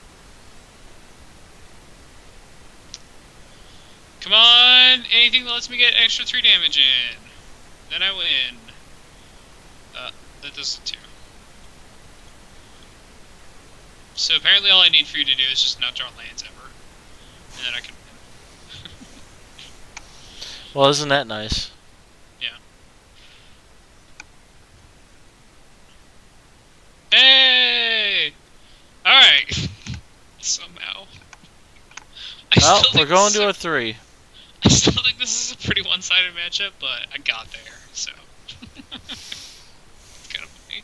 Come on! Anything that lets me get extra 3 damage in. Then I win. That does it too. So apparently all I need for you to do is just not draw lands ever. And then I can win. Well, isn't that nice? Yeah. Hey! Alright. Somehow. Well, we're going to a 3. I still think this is a pretty one-sided matchup, but I got there, so. It's kind of funny.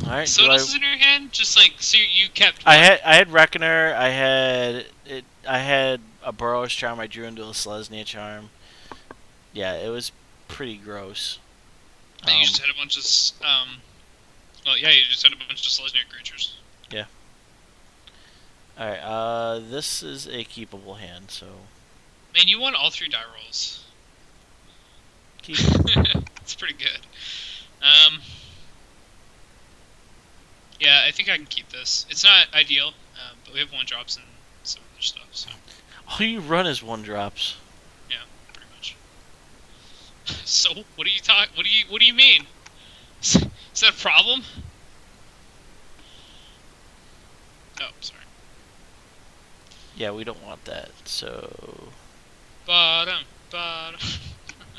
Alright, So what else is in your hand? Just so you kept. I had Reckoner, I had a Burrow's Charm, I drew into a Selesnya Charm. Yeah, it was pretty gross. And you just had a bunch of well, yeah, you just had a bunch of Sligh creatures. Yeah. Alright, this is a keepable hand, so... Man, you won all 3 die rolls. Keep it. It's pretty good. Yeah, I think I can keep this. It's not ideal, but we have 1-drops and some other stuff, so... All you run is 1-drops. Yeah, pretty much. So, what do you talk? What do you mean? Is that a problem? Oh, sorry. Yeah, we don't want that, so... Bottom.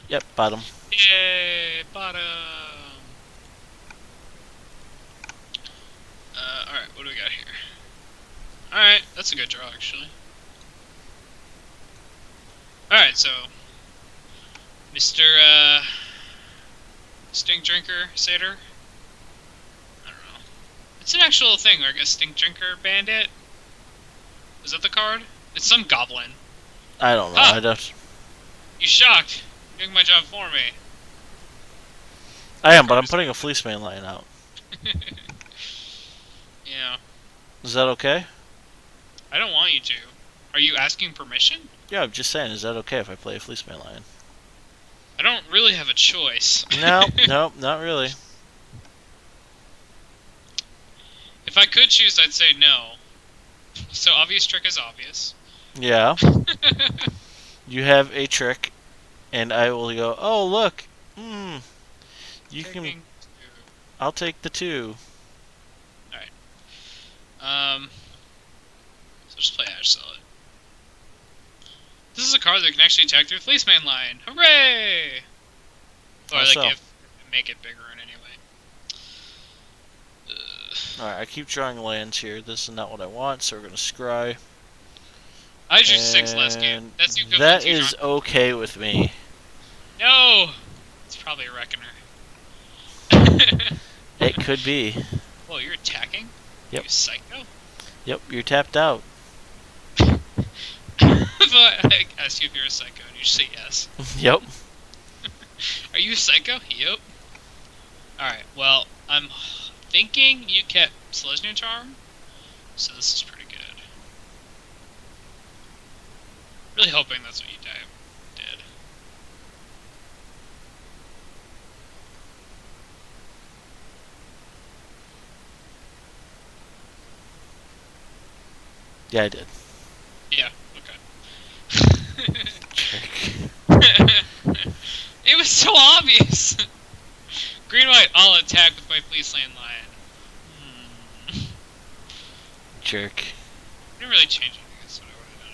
Yep, bottom. Yay, bottom. Alright, what do we got here? Alright, that's a good draw, actually. Alright, so... Mr. Stink Drinker Satyr? I don't know. It's an actual thing, like a Stink Drinker Bandit? Is that the card? It's some goblin. I don't know, I don't... You shocked? You're doing my job for me. I am, but I'm putting a Fleeceman Lion out. Yeah. Is that okay? I don't want you to. Are you asking permission? Yeah, I'm just saying, is that okay if I play a Fleeceman Lion? I don't really have a choice. No, no, not really. If I could choose, I'd say no. So obvious trick is obvious. Yeah. You have a trick, and I will go, oh, look. You can... I'll take the 2. Alright. So just play Ash Sell it. This is a card that can actually attack through Fleeceman Lion. Hooray! Or like so? make it bigger in any way. Alright, I keep drawing lands here. This is not what I want, so we're going to scry. I drew 6 last game. That's the equivalent that to is okay with me. No! It's probably a Reckoner. It could be. Whoa, you're attacking? Yep. You psycho? Yep, you're tapped out. I asked you if you're a psycho, and you say yes. Yep. Are you a psycho? Yep. Alright, well, I'm thinking you kept Sligh Charm, so this is pretty good. Really hoping that's what you did. Yeah, I did. Yeah, okay. Jerk. It was so obvious! Green white, I'll attack with my Fleeceland Lion. Jerk. I didn't really change anything, that's what I would have done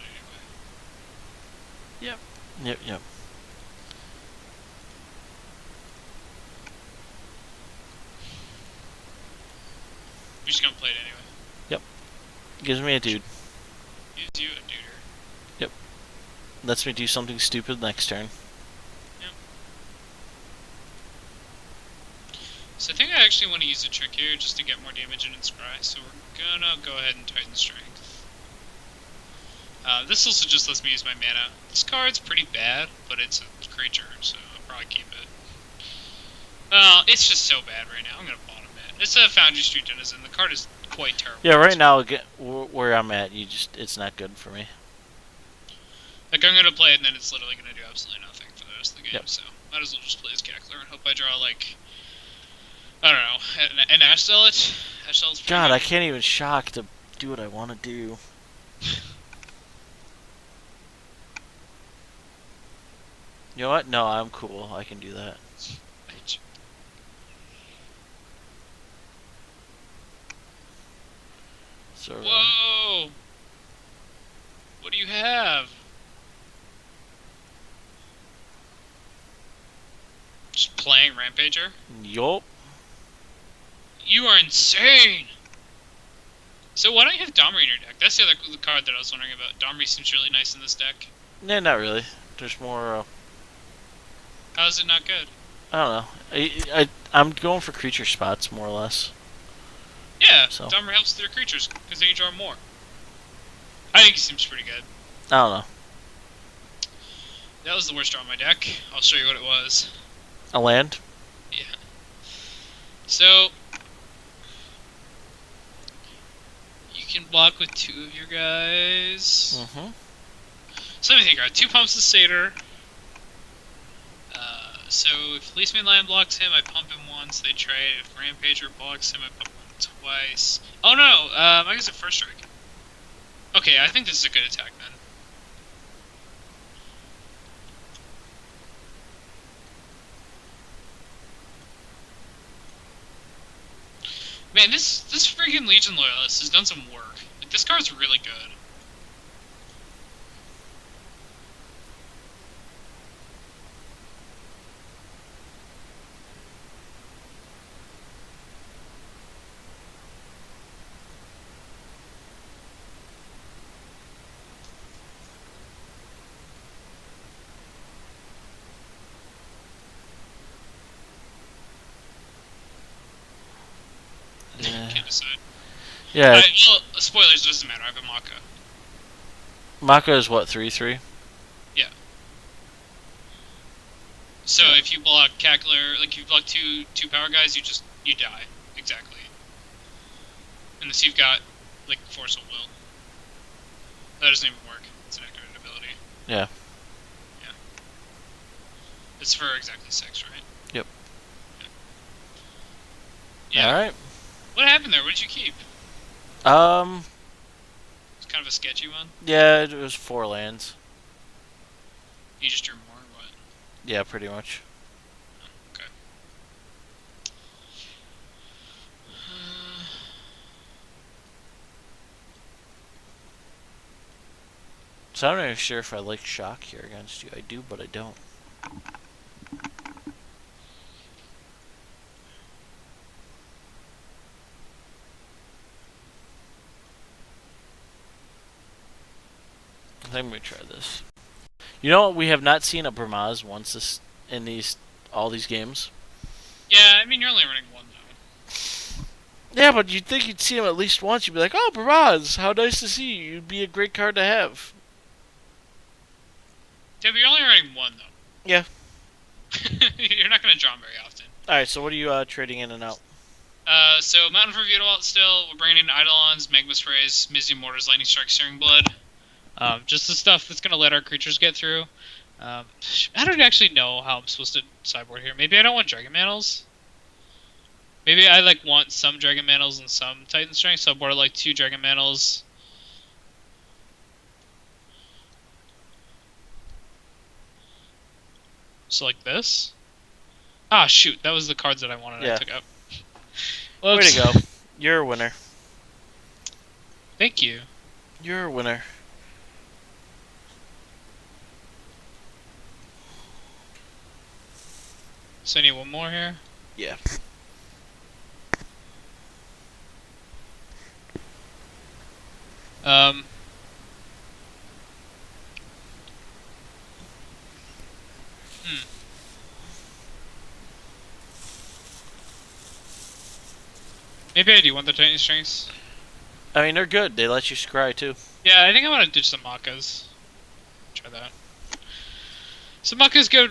anyway. Yep. You're just gonna play it anyway. Yep. Gives me a dude. Gives you a duder. Yep. Lets me do something stupid next turn. Yep. So I think I actually want to use a trick here just to get more damage in Scry, so we're gonna go ahead and Titan Strength. This also just lets me use my mana. This card's pretty bad, but it's a creature, so I'll probably keep it. Well, it's just so bad right now. I'm gonna bottom it. It's a Foundry Street Denizen. The card is quite terrible. Yeah, right now, where I'm at, it's not good for me. Like, I'm gonna play it, and then it's literally gonna do absolutely nothing for the rest of the game, Yep. so might as well just play as Cackler and hope I draw, like, I don't know, an Ash Zealot? Ash Zealot's pretty God, good. I can't even shock to do what I want to do. You know what? No, I'm cool. I can do that. So, Whoa! What do you have? Just playing Rampager? yup. You are insane! So why don't you have Domri in your deck? That's the other card that I was wondering about. Domri seems really nice in this deck. Nah, not really. There's more, How is it not good? I don't know. I'm going for creature spots, more or less. Yeah, So. Domri helps with your creatures, because then you draw more. I think he seems pretty good. I don't know. That was the worst draw on my deck. I'll show you what it was. A land. Yeah. So you can block with 2 of your guys. Mm-hmm. So let me think. Alright, 2 pumps the satyr. So if Leastman Lion blocks him, I pump him once. They trade. If Rampager blocks him, I pump him twice. Oh no! I guess a first strike. Okay, I think this is a good attack then. Man, this freaking Legion Loyalist has done some work. Like, this card's really good. Can't decide. Yeah. Well, spoilers, doesn't matter. I have a Maka. Maka is what, 3/3? Yeah. So if you block Cackler, like if you block two power guys, you die. Exactly. Unless you've got like Force of Will. That doesn't even work. It's an activated ability. Yeah. Yeah. It's for exactly 6, right? Yep. Yeah. Alright. What happened there? What did you keep? It's kind of a sketchy one. Yeah, it was 4 lands. You just drew more, or what? Yeah, pretty much. Okay. So I'm not even sure if I like shock here against you. I do, but I don't. I think I'm gonna try this. You know what? We have not seen a Brahmaz once in all these games. Yeah, I mean you're only running one though. Yeah, but you'd think you'd see him at least once. You'd be like, "Oh, Brahmaz, how nice to see you. You'd be a great card to have." Yeah, but you're only running one though. Yeah. You're not gonna draw him very often. All right. So what are you trading in and out? So Mountain for Viewdalt still. We're bringing in Eidolons, Magma Sprays, Mizzy Mortars, Lightning Strike, Searing Blood. Just the stuff that's gonna let our creatures get through. I don't actually know how I'm supposed to sideboard here. Maybe I don't want Dragon Mantles. Maybe I like want some Dragon Mantles and some Titan Strength, so I board like 2 Dragon Mantles. So like this. Ah, shoot, that was the cards that I wanted. Yeah. I took out. Way Whoops. to go. You're a winner. Thank you. You're a winner. So I need one more here. Yeah. Um. Maybe I do want the Titan Strengths. I mean, they're good. They let you scry too. Yeah, I think I want to ditch some Makas. Try that. Some Makas go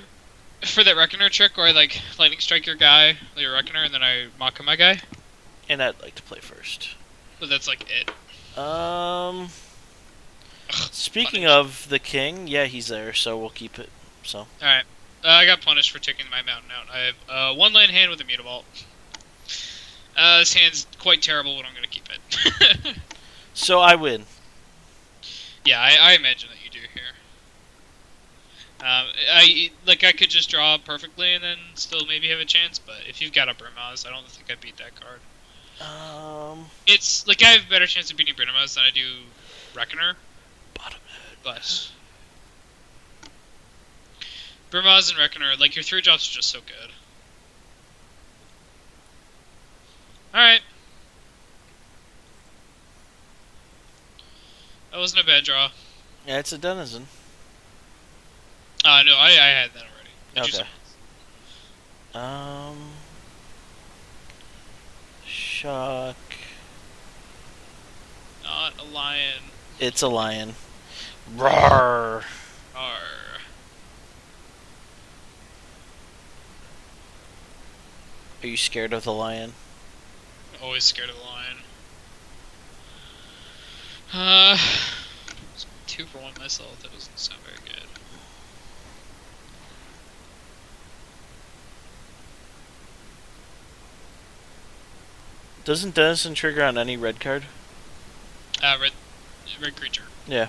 for that Reckoner trick where I like Lightning Strike your guy, your Reckoner, and then I Maka my guy. And I'd like to play first. But that's like it. Speaking Punish. of the king, yeah, he's there, so we'll keep it. So. Alright. I got punished for taking my mountain out. I have 1 land hand with a Mutavault. This hand's quite terrible, but I'm gonna keep it. So I win. Yeah, I imagine that you do here. I could just draw perfectly and then still maybe have a chance, but if you've got a Brimaz, I don't think I beat that card. It's like I have a better chance of beating Brimaz than I do Reckoner. Bottom head. But Brimaz and Reckoner, like your 3-drops are just so good. Alright. That wasn't a bad draw. Yeah, it's a denizen. No, I had that already. Okay. Shock. Not a lion. It's a lion. Roar. Arr. Are you scared of the lion? Always scared of the lion. Uh, 2 for 1 myself. That doesn't sound very good. Doesn't Denizen trigger on any red card? Red creature. Yeah.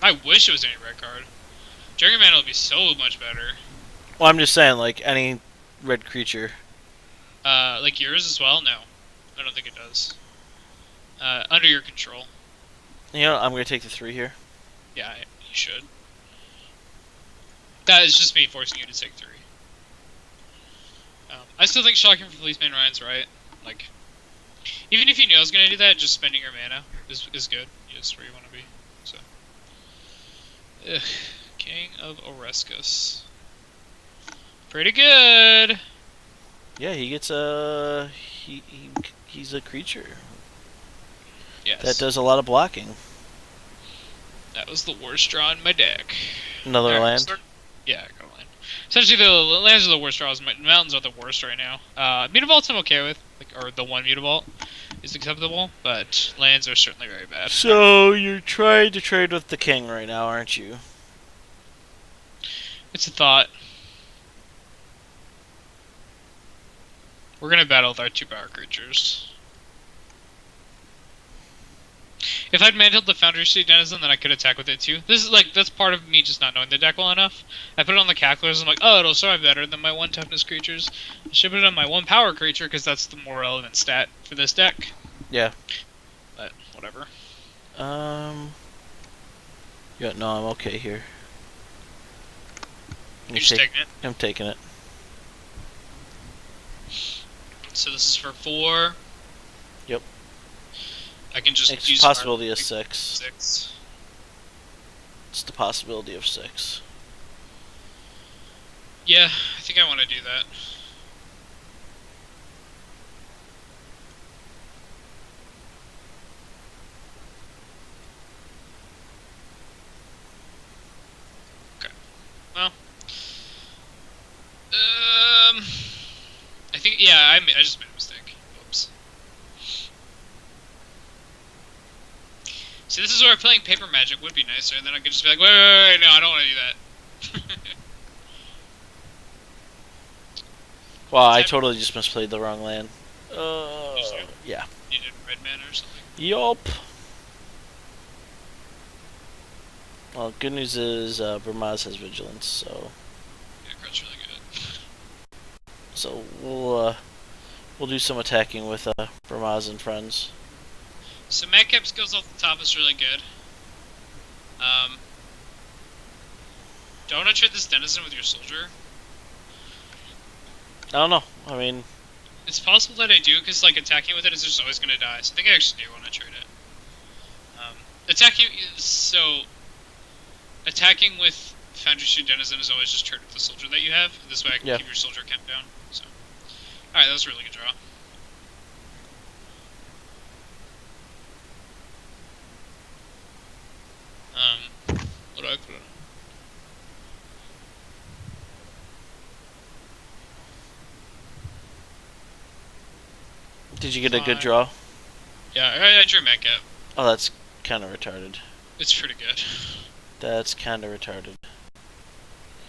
I wish it was any red card. Dragon Man would be so much better. Well, I'm just saying, like, any red creature. Like yours as well? No, I don't think it does. Under your control. You know, I'm going to take the 3 here. Yeah, you should. That is just me forcing you to take 3. I still think shocking for Policeman Ryan's right. Like, even if you knew I was gonna do that, just spending your mana is good. It's where you want to be. So, ugh. King of Orescus. Pretty good. Yeah, he gets he's a creature. Yes. That does a lot of blocking. That was the worst draw in my deck. Another Alright, land? Yeah, I got a land. Essentially, the lands are the worst draws. Mountains are the worst right now. Mutavaults I'm okay with, or the one Mutavault is acceptable, but lands are certainly very bad. So you're trying to trade with the king right now, aren't you? It's a thought. We're gonna battle with our 2 power creatures. If I'd mantled the Foundry Street Denizen, then I could attack with it too. This is like, that's part of me just not knowing the deck well enough. I put it on the Cacklers, I'm like, oh, it'll survive better than my 1 toughness creatures. I should put it on my 1 power creature, because that's the more relevant stat for this deck. Yeah. But, whatever. Yeah, no, I'm okay here. You're just taking it? I'm taking it. So this is for 4. Yep. I can just It's use a possibility of 6. 6. It's the possibility of 6. Yeah, I think I want to do that. Okay. Well. I think, yeah, I just made a mistake. Oops. See, this is where playing Paper Magic would be nicer, and then I could just be like, wait, no, I don't want to do that. Wow, I totally just misplayed the wrong land. Yeah. You did red mana or something? Yup. Well, good news is Vermaz has Vigilance, so... Yeah, card's really good. So we'll do some attacking with Vermaz and friends. So Madcap skills off the top is really good. Don't want to trade this Denizen with your Soldier? I don't know. I mean... It's possible that I do, because like attacking with it is just always going to die. So I think I actually do want to trade it. Attacking with Foundry Street Denizen is always just trade with the Soldier that you have. This way I can keep your Soldier count down. So, alright, that was a really good draw. What do I put on? Did you get a good draw? Yeah, I drew Madcap. Oh, that's kind of retarded. It's pretty good. That's kind of retarded.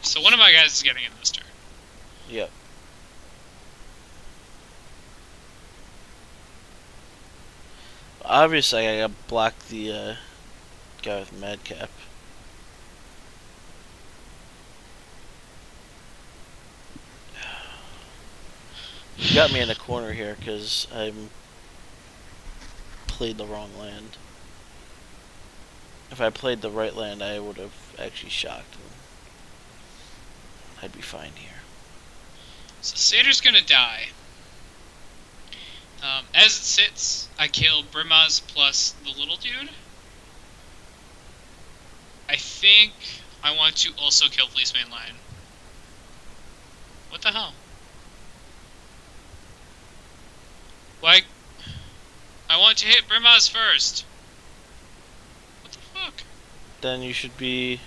So one of my guys is getting in this turn. Yep. Obviously, I gotta block the guy with Madcap. You got me in a corner here because I played the wrong land. If I played the right land, I would have actually shocked him. I'd be fine here. So Satyr's gonna die. As it sits, I kill Brimaz plus the little dude. I think I want to also kill Policeman Lion. What the hell? Why? I want to hit Brimaz first. What the fuck? Then you should be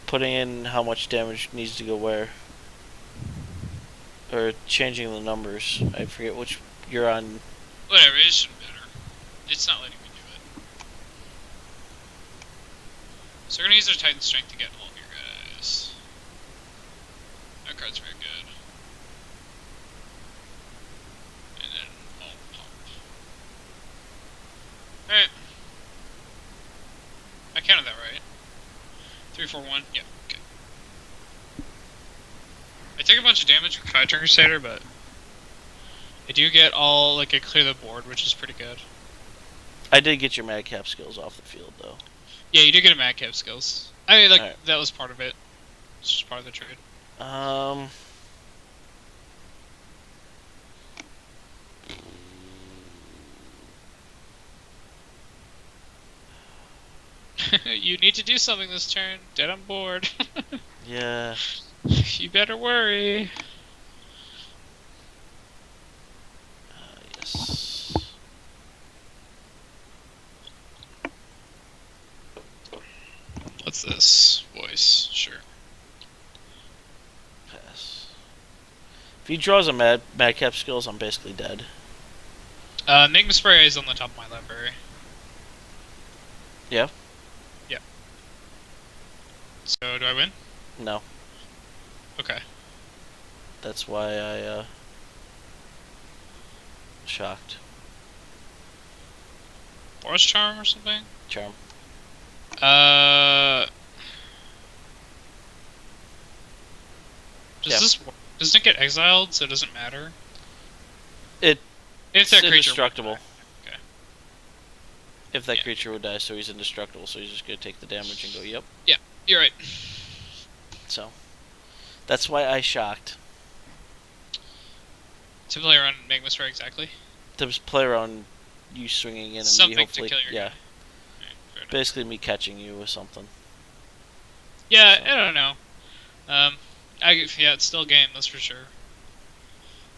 putting in how much damage needs to go where. or changing the numbers. I forget which you're on. Whatever, it shouldn't matter. It's not letting me do it. So we're gonna use our Titan Strength to get all of your guys. That card's very good. And then all pump. Alright. I counted that right. 3, 4, 1. Yeah, okay. I take a bunch of damage from Fire Crusader, but I do get all, like, I clear the board, which is pretty good. I did get your madcap skills off the field though. Yeah, you do get a madcap skills. I mean, like, right. that was part of it. It's just part of the trade. You need to do something this turn. Dead on board. Yeah. You better worry. Yes. What's this? Voice. Sure. Pass. If he draws a madcap skills, I'm basically dead. Magma Spray is on the top of my library. Yeah? Yeah. So, do I win? No. Okay. That's why I, shocked. Forest Charm or something? Charm. Doesn't it get exiled, so it doesn't matter? It's If that creature indestructible. Okay. If that creature would die, so he's indestructible, so he's just gonna take the damage and go, yep. Yeah, you're right. So, that's why I shocked. To play around Magma Spray, exactly. To play around you swinging in and Something me hopefully, to kill your yeah. guy. Right, Basically me catching you with something. Yeah, So. I don't know. Yeah, it's still a game, that's for sure.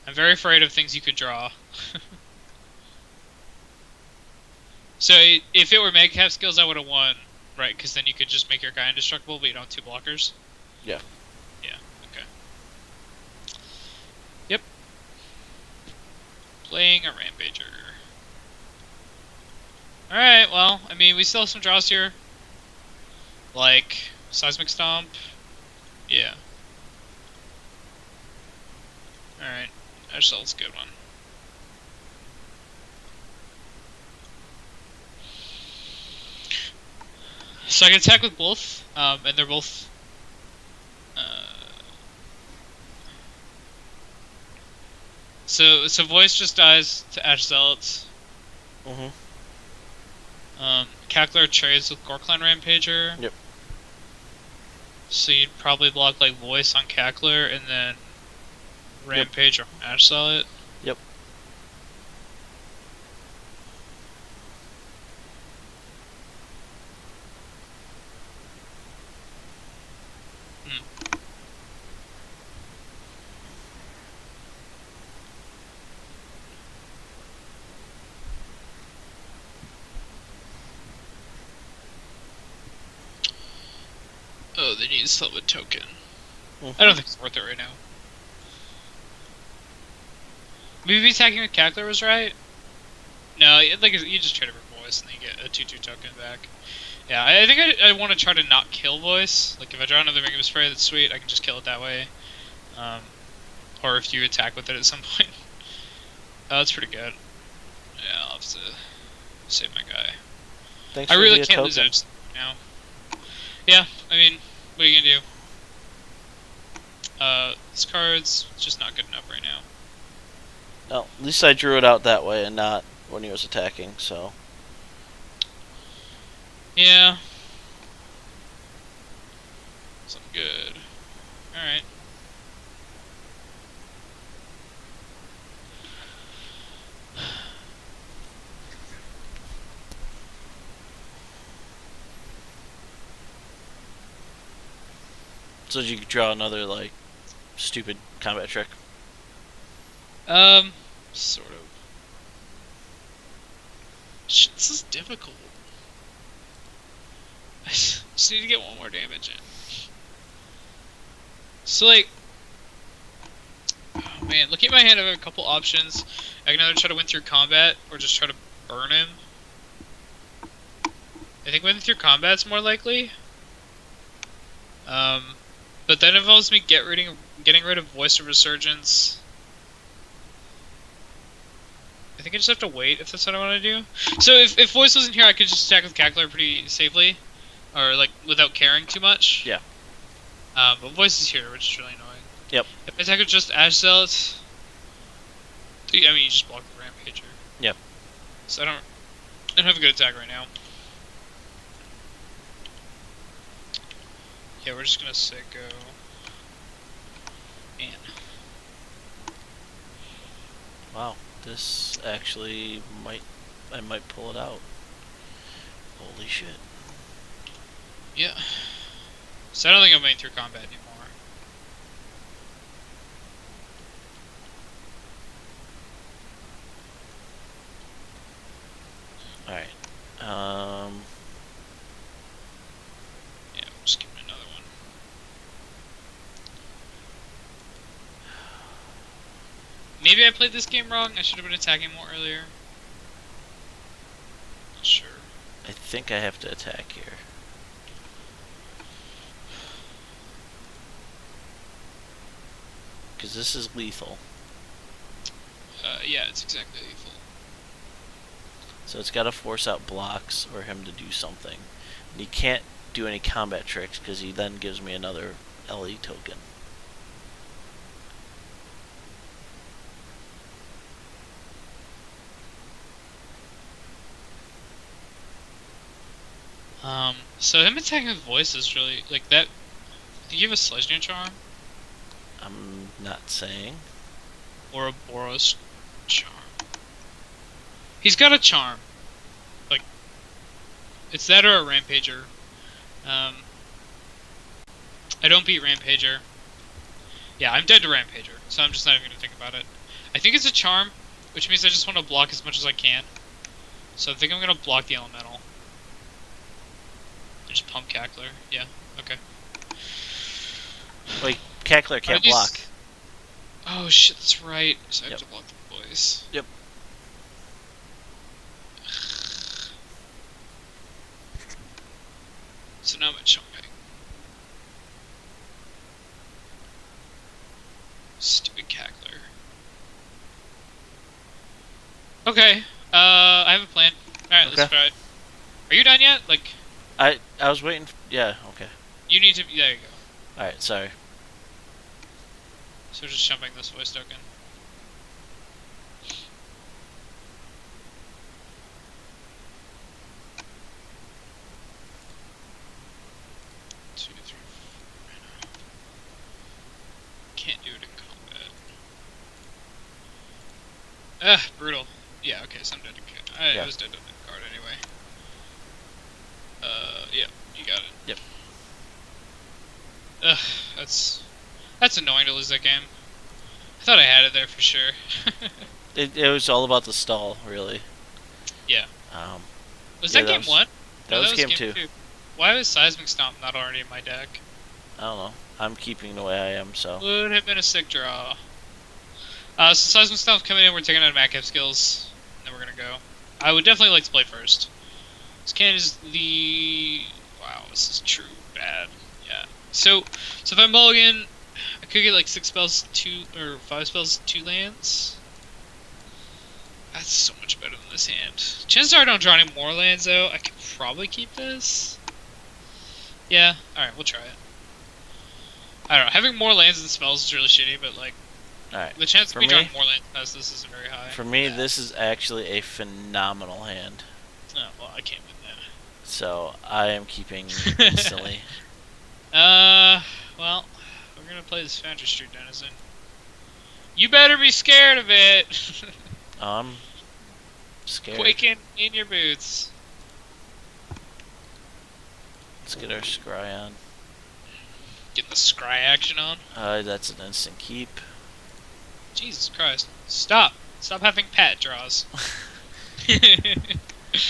I'm very afraid of things you could draw. So, if it were Magcap skills, I would have won, right? Because then you could just make your guy indestructible, but you don't have 2 blockers. Yeah. Yeah, okay. Yep. Playing a Rampager. Alright, well, I mean, we still have some draws here. Like, Seismic Stomp. Yeah. Alright, Ashell's a good one. So I can attack with both, and they're both... So Voice just dies to Ash Zealots. Mm-hmm. Cackler trades with Gorkline Rampager. Yep. So you'd probably block like Voice on Cackler and then Rampage or Ash Zealot. Yep. Oh, they need to sell a token. Mm-hmm. I don't think it's worth it right now. Maybe attacking with Cackler was right. No, like you just trade it for Voice and then you get a 2/2 token back. Yeah, I think I want to try to not kill Voice. Like if I draw another Magma Spray, that's sweet. I can just kill it that way. Or if you attack with it at some point. Oh, that's pretty good. Yeah, I'll have to save my guy. Thanks I for really the can't lose Edge now. Yeah, I mean, what are you gonna do? This card's just not good enough right now. No, at least I drew it out that way and not when he was attacking, so. Yeah. Something good. Alright. So you could draw another, like, stupid combat trick. Sort of. Shit, this is difficult. I just need to get one more damage in. So, like... Oh, man, looking at my hand, I have a couple options. I can either try to win through combat or just try to burn him. I think winning through combat's more likely. But that involves me getting rid of Voice of Resurgence. I think I just have to wait if that's what I want to do. So if Voice wasn't here, I could just attack with Cackler pretty safely. Or, like, without caring too much. Yeah. But Voice is here, which is really annoying. Yep. If I attack with just Ash Zealot... I mean, you just block the Rampager. Yep. So I don't have a good attack right now. Yeah, we're just gonna say go. Man. Wow, this actually I might pull it out. Holy shit. Yeah. So I don't think I'm going through combat anymore. Alright. Yeah, we'll just give him another one. Maybe I played this game wrong. I should have been attacking more earlier. Not sure. I think I have to attack here. Because this is lethal. Yeah, it's exactly lethal. So it's got to force out blocks or him to do something. And he can't do any combat tricks because he then gives me another LE token. So him attacking with Voice is really, like, that... Do you have a Sledge Charm? I'm not saying. Or a Boros Charm? He's got a Charm. Like, it's that or a Rampager. I don't beat Rampager. Yeah, I'm dead to Rampager, so I'm just not even gonna think about it. I think it's a Charm, which means I just want to block as much as I can. So I think I'm gonna block the Elemental. Just pump Cackler. Yeah, okay. Wait, Cackler can't block. Oh shit, that's right. So I have Yep. to block the Voice. Yep. So now I'm at jumping. Stupid Cackler. Okay, I have a plan. Alright, let's try it. Are you done yet? Like... I was waiting. Yeah, okay. You need to... There you go. Alright, sorry. So just jumping this Voice token. Can't do it in combat. Brutal. Yeah, okay, so I'm dead to card. I was dead to the card anyway. Yeah, you got it. Yep. Ugh, that's annoying to lose that game. I thought I had it there for sure. It was all about the stall, really. Yeah. Was yeah, that game 1? That was game 2. Why was Seismic Stomp not already in my deck? I don't know. I'm keeping the way I am, so. Would have been a sick draw. So Seismic Stomp's coming in, we're taking out Macap skills, and then we're gonna go. I would definitely like to play first. This cannon is the... Wow, this is true bad. Yeah. So if I mulligan, I could get like 6 spells, 2, or 5 spells, 2 lands. That's so much better than this hand. Chances are I don't draw any more lands though. I could probably keep this. Yeah, alright, we'll try it. I don't know, having more lands than spells is really shitty, but like, Alright. the chance of me drawing more lands past this isn't very high. For me, this is actually a phenomenal hand. Oh, well, I can't win that. So, I am keeping instantly. Well, we're gonna play this Foundry Street Denizen. You better be scared of it! I'm scared. Quaking in your boots. Let's get our scry on. Getting the scry action on. That's an instant keep. Jesus Christ. Stop. Stop having pat draws.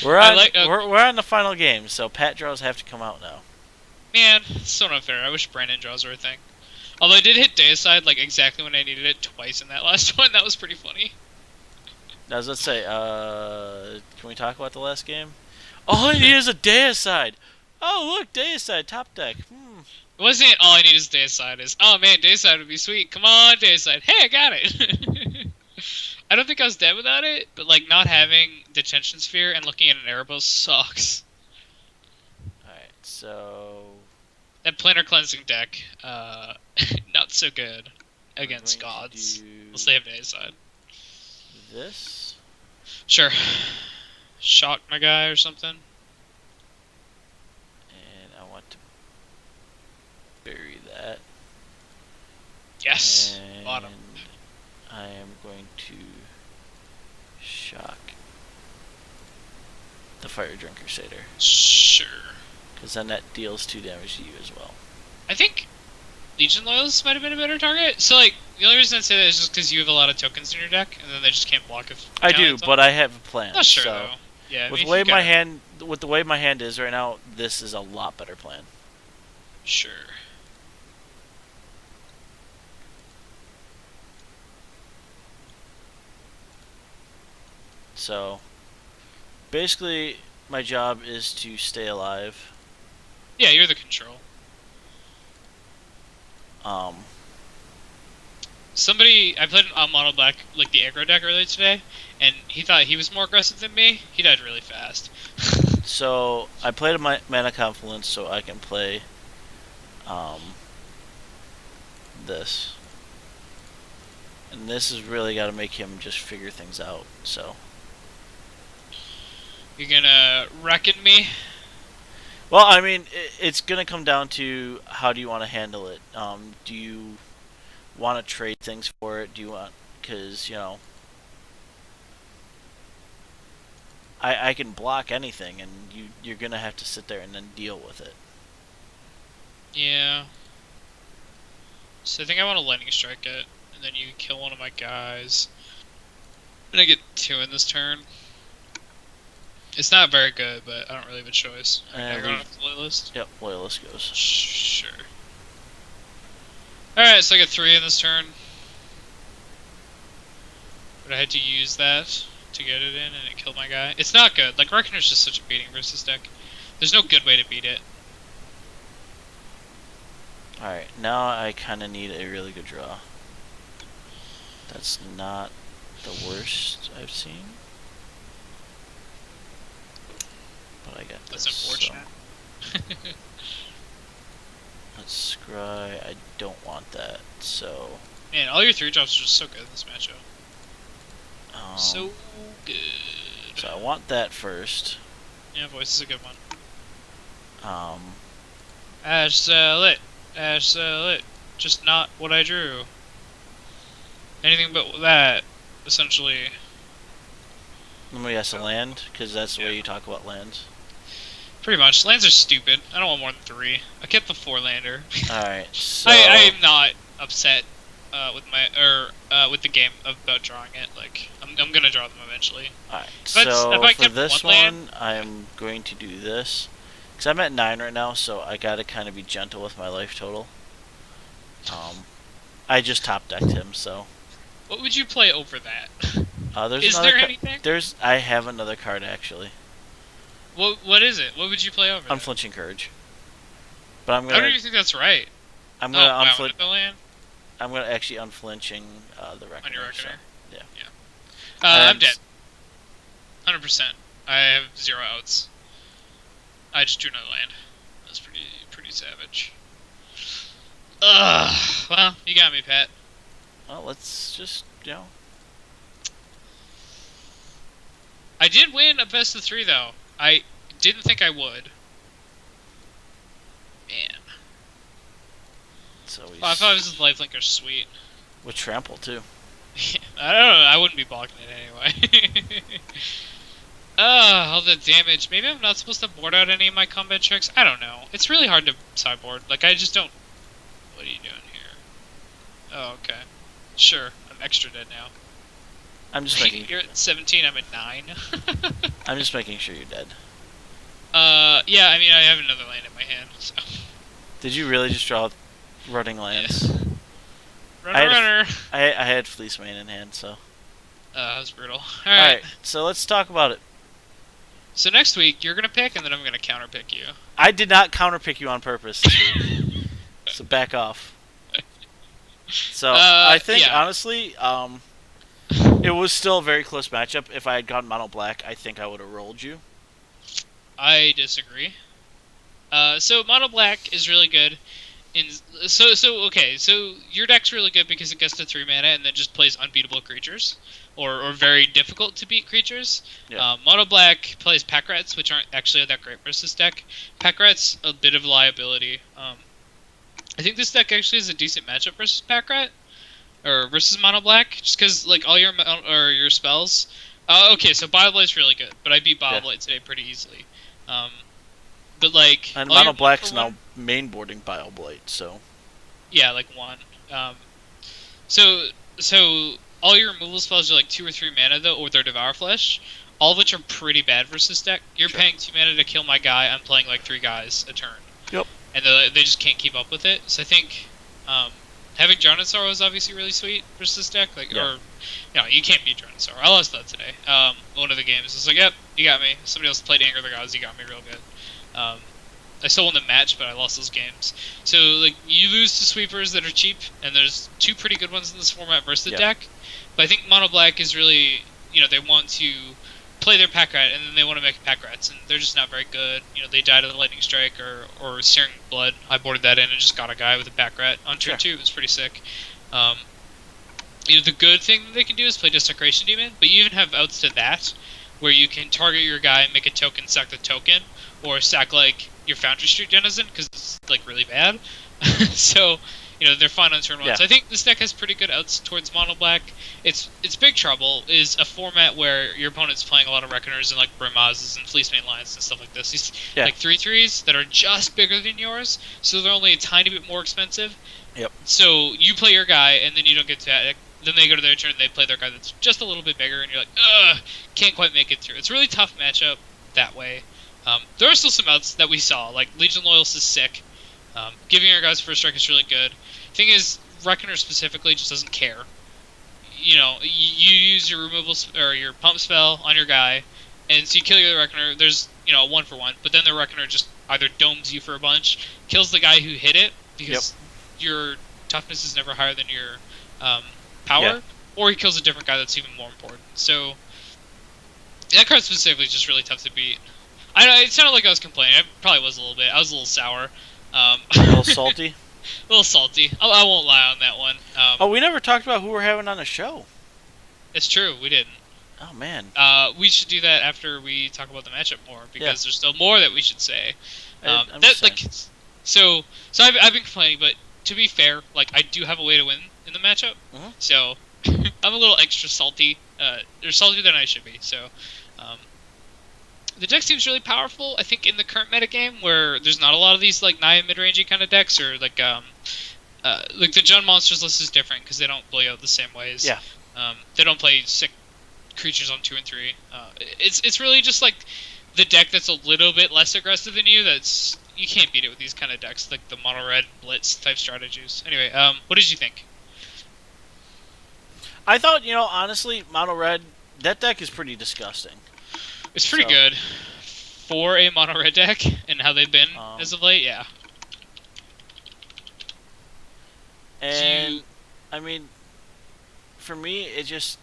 We're on the final game, so pat draws have to come out now. Man, it's so unfair. I wish Brandon draws were a thing. Although I did hit Deicide like exactly when I needed it twice in that last one. That was pretty funny. As let's say, can we talk about the last game? All I need is a Deicide. Oh look, Deicide top deck. It wasn't all I need is Deicide. Is oh man, Deicide would be sweet. Come on, Deicide. Hey, I got it. I don't think I was dead without it, but like not having Detention Sphere and looking at an Erebos sucks. All right, so That Planar Cleansing deck, not so good we're against going to gods. do Unless they have Deicide. this, Sure. Shock my guy or something. and I want to bury that. Yes. And Bottom. I am going to shock the Fire Drink Crusader. Sure. Because then that deals 2 damage to you as well. I think Legion Loyalists might have been a better target. So, like, the only reason I say that is just because you have a lot of tokens in your deck, and then they just can't block if. I do, but I have a plan. Not sure so though. Yeah. with the way my hand, with the way my hand is right now, this is a lot better plan. Sure. So basically, my job is to stay alive. Yeah, you're the control. Somebody, I played on Mono Black, like the aggro deck earlier today, and he thought he was more aggressive than me. He died really fast. So I played my Mana Confluence so I can play this. And this has really got to make him just figure things out. So You're gonna reckon me? well, I mean, it's gonna come down to how do you want to handle it. Do you want to trade things for it? Do you want, because you know, I can block anything, and you're gonna have to sit there and then deal with it. Yeah. So I think I want to lightning strike it, and then you can kill one of my guys. And I get 2 in this turn. It's not very good, but I don't really have a choice. I go off the loyalist. Yep, loyalist goes. Sure. Alright, so I get 3 in this turn. But I had to use that to get it in, and it killed my guy. It's not good. Like, Reckoner's just such a beating versus deck. There's no good way to beat it. Alright, now I kind of need a really good draw. That's not the worst I've seen. But I got this. That's unfortunate. So let's scry. I don't want that, so. Man, all your 3-drops are just so good in this matchup. So good. So I want that first. Yeah, voice is a good one. Um. Ash lit. Ash lit. Just not what I drew. Anything but that, essentially. Let me guess a land, because that's the way you talk about lands. Pretty much. Lands are stupid. I don't want more than 3. I kept the 4-lander. Alright, so. I am not upset with my with the game about drawing it. Like I'm gonna draw them eventually. Alright, If so I for kept this one land, one, I'm going to do this. Because I'm at 9 right now, so I gotta kind of be gentle with my life total. I just top decked him, so. what would you play over that? There's Is there anything? I have another card actually. What is it? What would you play over? Unflinching Courage. But I'm I gonna. don't even think that's right. I'm gonna wow, unflinch. the land I'm gonna actually unflinching the Reckoner. on your Reckoner. So, yeah. I'm dead. 100%. I have 0 outs. I just drew another land. That's pretty savage. Ugh. Well, you got me, Pat. Well, let's just I did win a best of 3 though. I didn't think I would. Man. So I thought his lifelink are sweet. with trample too. I don't know. I wouldn't be blocking it anyway. All the damage. Maybe I'm not supposed to board out any of my combat tricks. I don't know. It's really hard to sideboard. Like, I just don't. What are you doing here? Oh, okay. Sure. I'm extra dead now. I'm just making. You're at 17. I'm at 9. I'm just making sure you're dead. Yeah. I mean, I have another land in my hand. So. Did you really just draw running lands? Yeah. Runner, runner. I had Fleece Mane in hand, so. That was brutal. All Alright. right, so let's talk about it. So next week, you're going to pick, and then I'm going to counterpick you. I did not counterpick you on purpose this week, so back off. So I think yeah. honestly, it was still a very close matchup. If I had gone mono black, I think I would have rolled you. I disagree. So mono black is really good. So your deck's really good because it gets to 3 mana and then just plays unbeatable creatures, or very difficult to beat creatures. Yeah. Mono black plays pack rats, which aren't actually that great versus deck. Pack rats a bit of a liability. I think this deck actually is a decent matchup versus pack rat or versus mono black, just because like all your spells. Okay, so Bioblade's really good, but I beat Bioblade today pretty easily. But like, and mono black's now mainboarding Bioblade, so yeah, like 1. So all your removal spells are like 2 or 3 mana though, or they're Devour Flesh, all of which are pretty bad versus deck. You're paying 2 mana to kill my guy. I'm playing like 3 guys a turn. Yep. And they just can't keep up with it. So I think having Drown in Sorrow is obviously really sweet versus this deck. Like, or you can't beat Drown in Sorrow. I lost that today. One of the games. It's like, yep, you got me. Somebody else played Anger the Gods. You got me real good. I still won the match, but I lost those games. So like, you lose to sweepers that are cheap, and there's 2 pretty good ones in this format versus the deck. But I think mono black is really, they want to play their pack rat, and then they want to make pack rats, and they're just not very good. They died of the lightning strike or searing blood. I boarded that in and just got a guy with a pack rat on turn 2. It was pretty sick. The good thing that they can do is play Desecration Demon, but you even have outs to that, where you can target your guy and make a token, sack the token, or sack like your Foundry Street Denizen because it's like really bad. So they're fine on turn 1. So I think this deck has pretty good outs towards mono black. Its big trouble is a format where your opponent's playing a lot of Reckoners and like Brimazes and Fleece Mane Lions and stuff like this. These like 3/3s that are just bigger than yours, so they're only a tiny bit more expensive. Yep. So you play your guy and then you don't get to that. Then they go to their turn and they play their guy that's just a little bit bigger, and you're like, ugh, can't quite make it through. It's a really tough matchup that way. There are still some outs that we saw, like Legion Loyalist is sick. Giving your guys first strike is really good. Thing is, Reckoner specifically just doesn't care. You use your removal or your pump spell on your guy, and so you kill your Reckoner. There's a 1-for-1, but then the Reckoner just either domes you for a bunch, kills the guy who hit it because your toughness is never higher than your power, or he kills a different guy that's even more important. So that card specifically is just really tough to beat. I know it sounded like I was complaining. I probably was a little bit. I was a little sour. A little salty. A little salty. I won't lie on that one. We never talked about who we're having on the show. It's true, we didn't. Oh man. We should do that after we talk about the matchup more because there's still more that we should say. So I've been complaining, but to be fair, like I do have a way to win in the matchup. Mm-hmm. So I'm a little extra salty, or saltier than I should be. So. The deck seems really powerful, I think, in the current metagame, where there's not a lot of these like Naya mid-rangey kind of decks, or like the Jund Monsters list is different because they don't play out the same ways. Yeah. They don't play sick creatures on 2 and 3. It's really just like the deck that's a little bit less aggressive than you. That's you can't beat it with these kind of decks, like the mono red blitz type strategies. Anyway, what did you think? I thought, honestly, mono red, that deck is pretty disgusting. It's pretty good for a mono red deck and how they've been as of late. Yeah. And I mean, for me, it just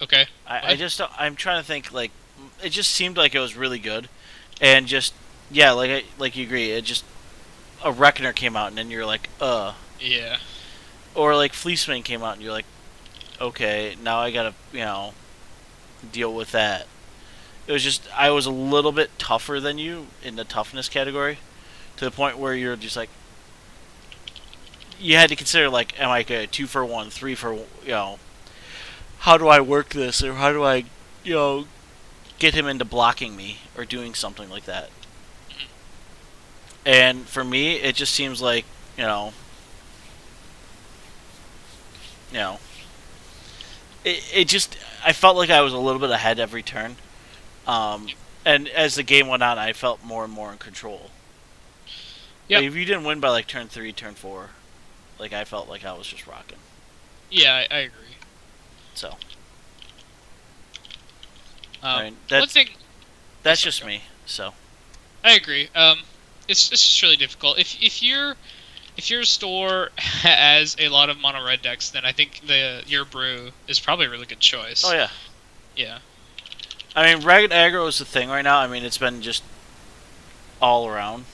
okay. I'm trying to think. Like, it just seemed like it was really good, and just like you agree. It just a Reckoner came out, and then you're like, yeah. Or like Fleece Mane came out and you're like, okay, now I gotta, deal with that. It was just, I was a little bit tougher than you in the toughness category, to the point where you're just like, you had to consider like, am I a 2-for-1, 3 for, how do I work this, or how do I, get him into blocking me or doing something like that. And for me, it just seems like, it just, I felt like I was a little bit ahead every turn. And as the game went on, I felt more and more in control. Yep. Like, if you didn't win by like turn 3, turn 4, like I felt like I was just rocking. Yeah, I agree. So, I mean, One thing, that's just me. So, I agree. It's just really difficult. If your store has a lot of mono red decks, then I think your brew is probably a really good choice. oh yeah. Yeah. I mean, ragged aggro is the thing right now. I mean, it's been just all around.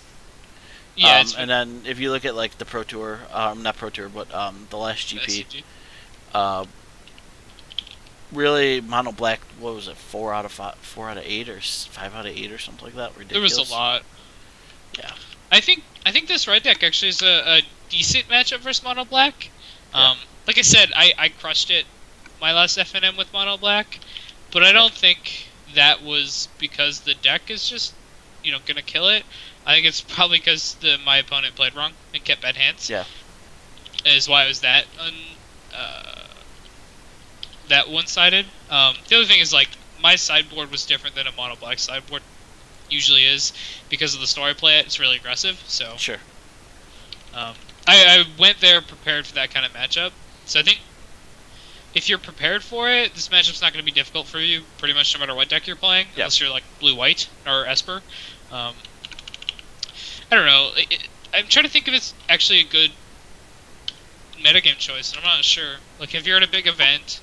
Yeah. And then if you look at like the Pro Tour, not Pro Tour, but the last GP, really mono black. What was it? 4 out of 5, 4 out of 8, or 5 out of 8, or something like that. Ridiculous. There was a lot. Yeah. I think this red deck actually is a decent matchup versus mono black. Yeah. Like I said, I crushed it my last FNM with mono black, but I don't think that was because the deck is just gonna kill it. I think it's probably because my opponent played wrong and kept bad hands. Yeah. Is why it was that that one-sided. The other thing is like my sideboard was different than a mono black sideboard usually is because of the story play. It's really aggressive. So sure. I went there prepared for that kind of matchup. So I think if you're prepared for it, this matchup's not going to be difficult for you pretty much no matter what deck you're playing, unless you're like blue-white or Esper. I don't know. I'm trying to think if it's actually a good metagame choice, and I'm not sure. Like, if you're at a big event,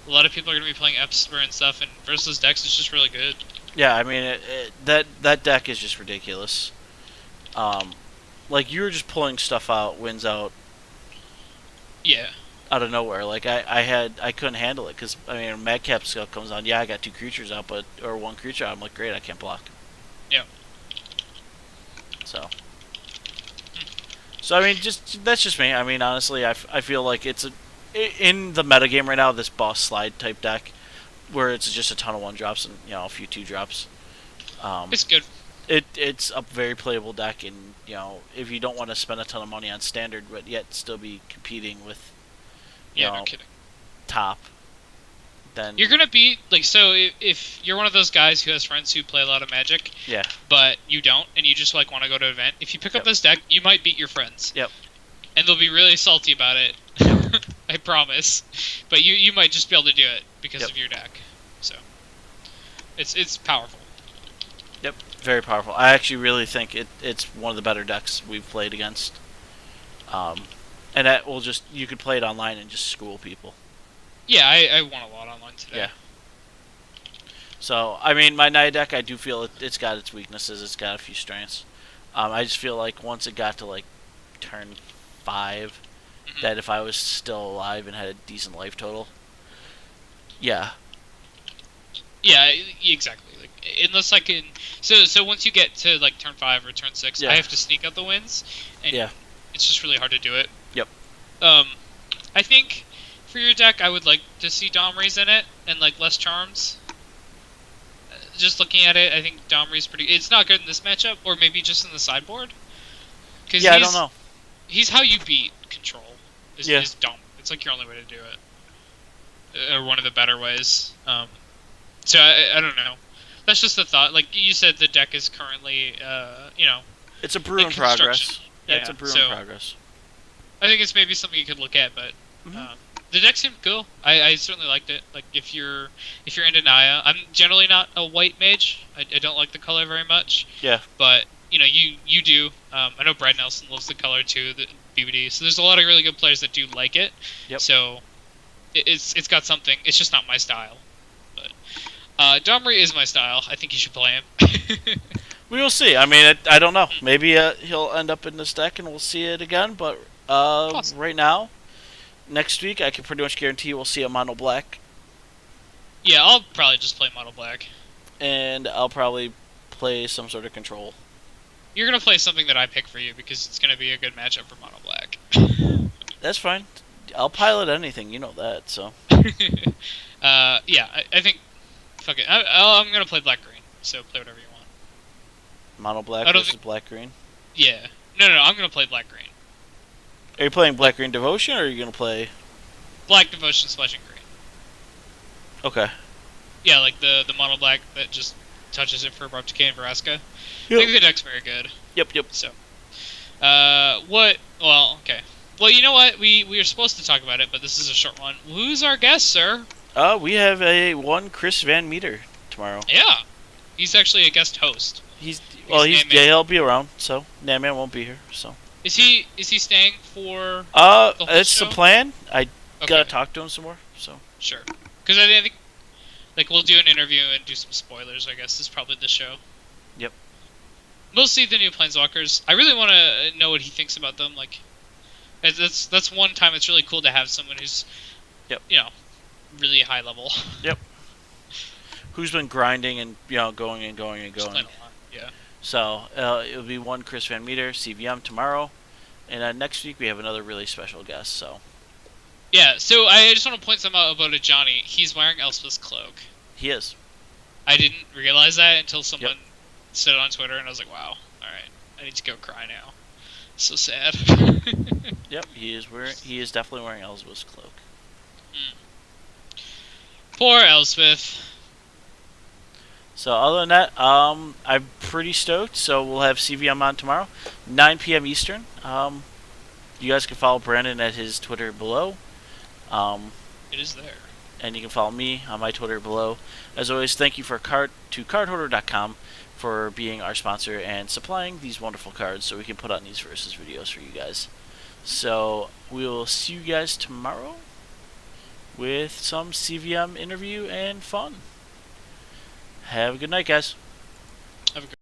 a lot of people are going to be playing Esper and stuff, and versus decks is just really good. Yeah, I mean, that deck is just ridiculous. Like, you were just pulling stuff out, wins out. Yeah. Out of nowhere. Like, I couldn't handle it, because, I mean, Madcap stuff comes on, yeah, I got 2 creatures out, or 1 creature out, I'm like, great, I can't block. Yeah. So I mean, that's just me. I mean, honestly, I feel like it's in the metagame right now, this boss slide type deck, where it's just a ton of 1-drops and a few 2-drops. It's good. It's a very playable deck, and if you don't want to spend a ton of money on standard, but yet still be competing with no kidding. top, then you're gonna be like, so if you're one of those guys who has friends who play a lot of Magic, yeah, but you don't, and you just like want to go to an event, if you pick up this deck, you might beat your friends. Yep. And they'll be really salty about it. I promise. But you might just be able to do it because of your deck. So it's powerful. Yep, very powerful. I actually really think it's one of the better decks we've played against. And that will you could play it online and just school people. Yeah, I won a lot online today. Yeah. So, I mean, my Naya deck, I do feel it's got its weaknesses. It's got a few strengths. I just feel like once it got to, like, turn 5, that if I was still alive and had a decent life total, yeah. Yeah, exactly. Like, unless I can... So once you get to, like, turn 5 or turn 6, I have to sneak out the wins. And it's just really hard to do it. Yep. I think... for your deck, I would like to see Domri's in it, and like less charms. Just looking at it, I think Domri's pretty... It's not good in this matchup, or maybe just in the sideboard. Yeah, I don't know. He's how you beat control, is Dom. It's like your only way to do it. Or one of the better ways. So I don't know. That's just a thought. Like you said, the deck is currently, It's a brew in progress. Yeah, it's a brew in progress. I think it's maybe something you could look at, but... the deck seemed cool. I certainly liked it. Like if you're into Naya, I'm generally not a white mage. I don't like the color very much. Yeah. But you do. I know Brad Nelson loves the color too, the BBD. So there's a lot of really good players that do like it. Yep. So it's got something. It's just not my style. But Domri is my style. I think you should play him. We will see. I mean, I don't know. Maybe he'll end up in this deck and we'll see it again. But right now. Next week, I can pretty much guarantee we'll see a mono black. Yeah, I'll probably just play mono black. And I'll probably play some sort of control. You're going to play something that I pick for you because it's going to be a good matchup for mono black. That's fine. I'll pilot anything, you know that, so. Yeah, I think... Fuck it. I'm going to play black-green, so play whatever you want. Mono black versus black-green? Yeah. No, I'm going to play black-green. Are you playing Black Green Devotion, or are you going to play... Black Devotion Splashing Green. Okay. Yeah, like the mono black that just touches it for Abrupt Decay and Vraska. I Yep. think the deck's very good. Yep. Yep. So, what? Well, okay. Well, you know what? We were supposed to talk about it, but this is a short one. Who's our guest, sir? We have a one Chris Van Meter tomorrow. Yeah, he's actually a guest host. He's Nan-Man. he'll be around, so Naya won't be here. So Is he staying for? The whole it's show? the plan. I Okay. gotta talk to him some more. So Sure. Because I think, like, we'll do an interview and do some spoilers. I guess is probably the show. Yep. We'll see the new Planeswalkers. I really want to know what he thinks about them. Like, that's one time it's really cool to have someone who's, Yep. really high level. Yep. Who's been grinding and going and going and Just going. playing a lot. Yeah. So it'll be one Chris Van Meter CVM tomorrow, and next week we have another really special guest. So Yeah. So I just want to point something out about a Johnny. He's wearing Elspeth's cloak. he is. I didn't realize that until someone said it on Twitter, and I was like, wow. All right. I need to go cry now. So sad. Yep, he is definitely wearing Elspeth's cloak. Poor Elspeth. So other than that, I'm pretty stoked. So we'll have CVM on tomorrow, 9 p.m. Eastern. You guys can follow Brandon at his Twitter below. It is there. And you can follow me on my Twitter below. As always, thank you to cardholder.com for being our sponsor and supplying these wonderful cards so we can put on these versus videos for you guys. So we will see you guys tomorrow with some CVM interview and fun. Have a good night, guys. Have a good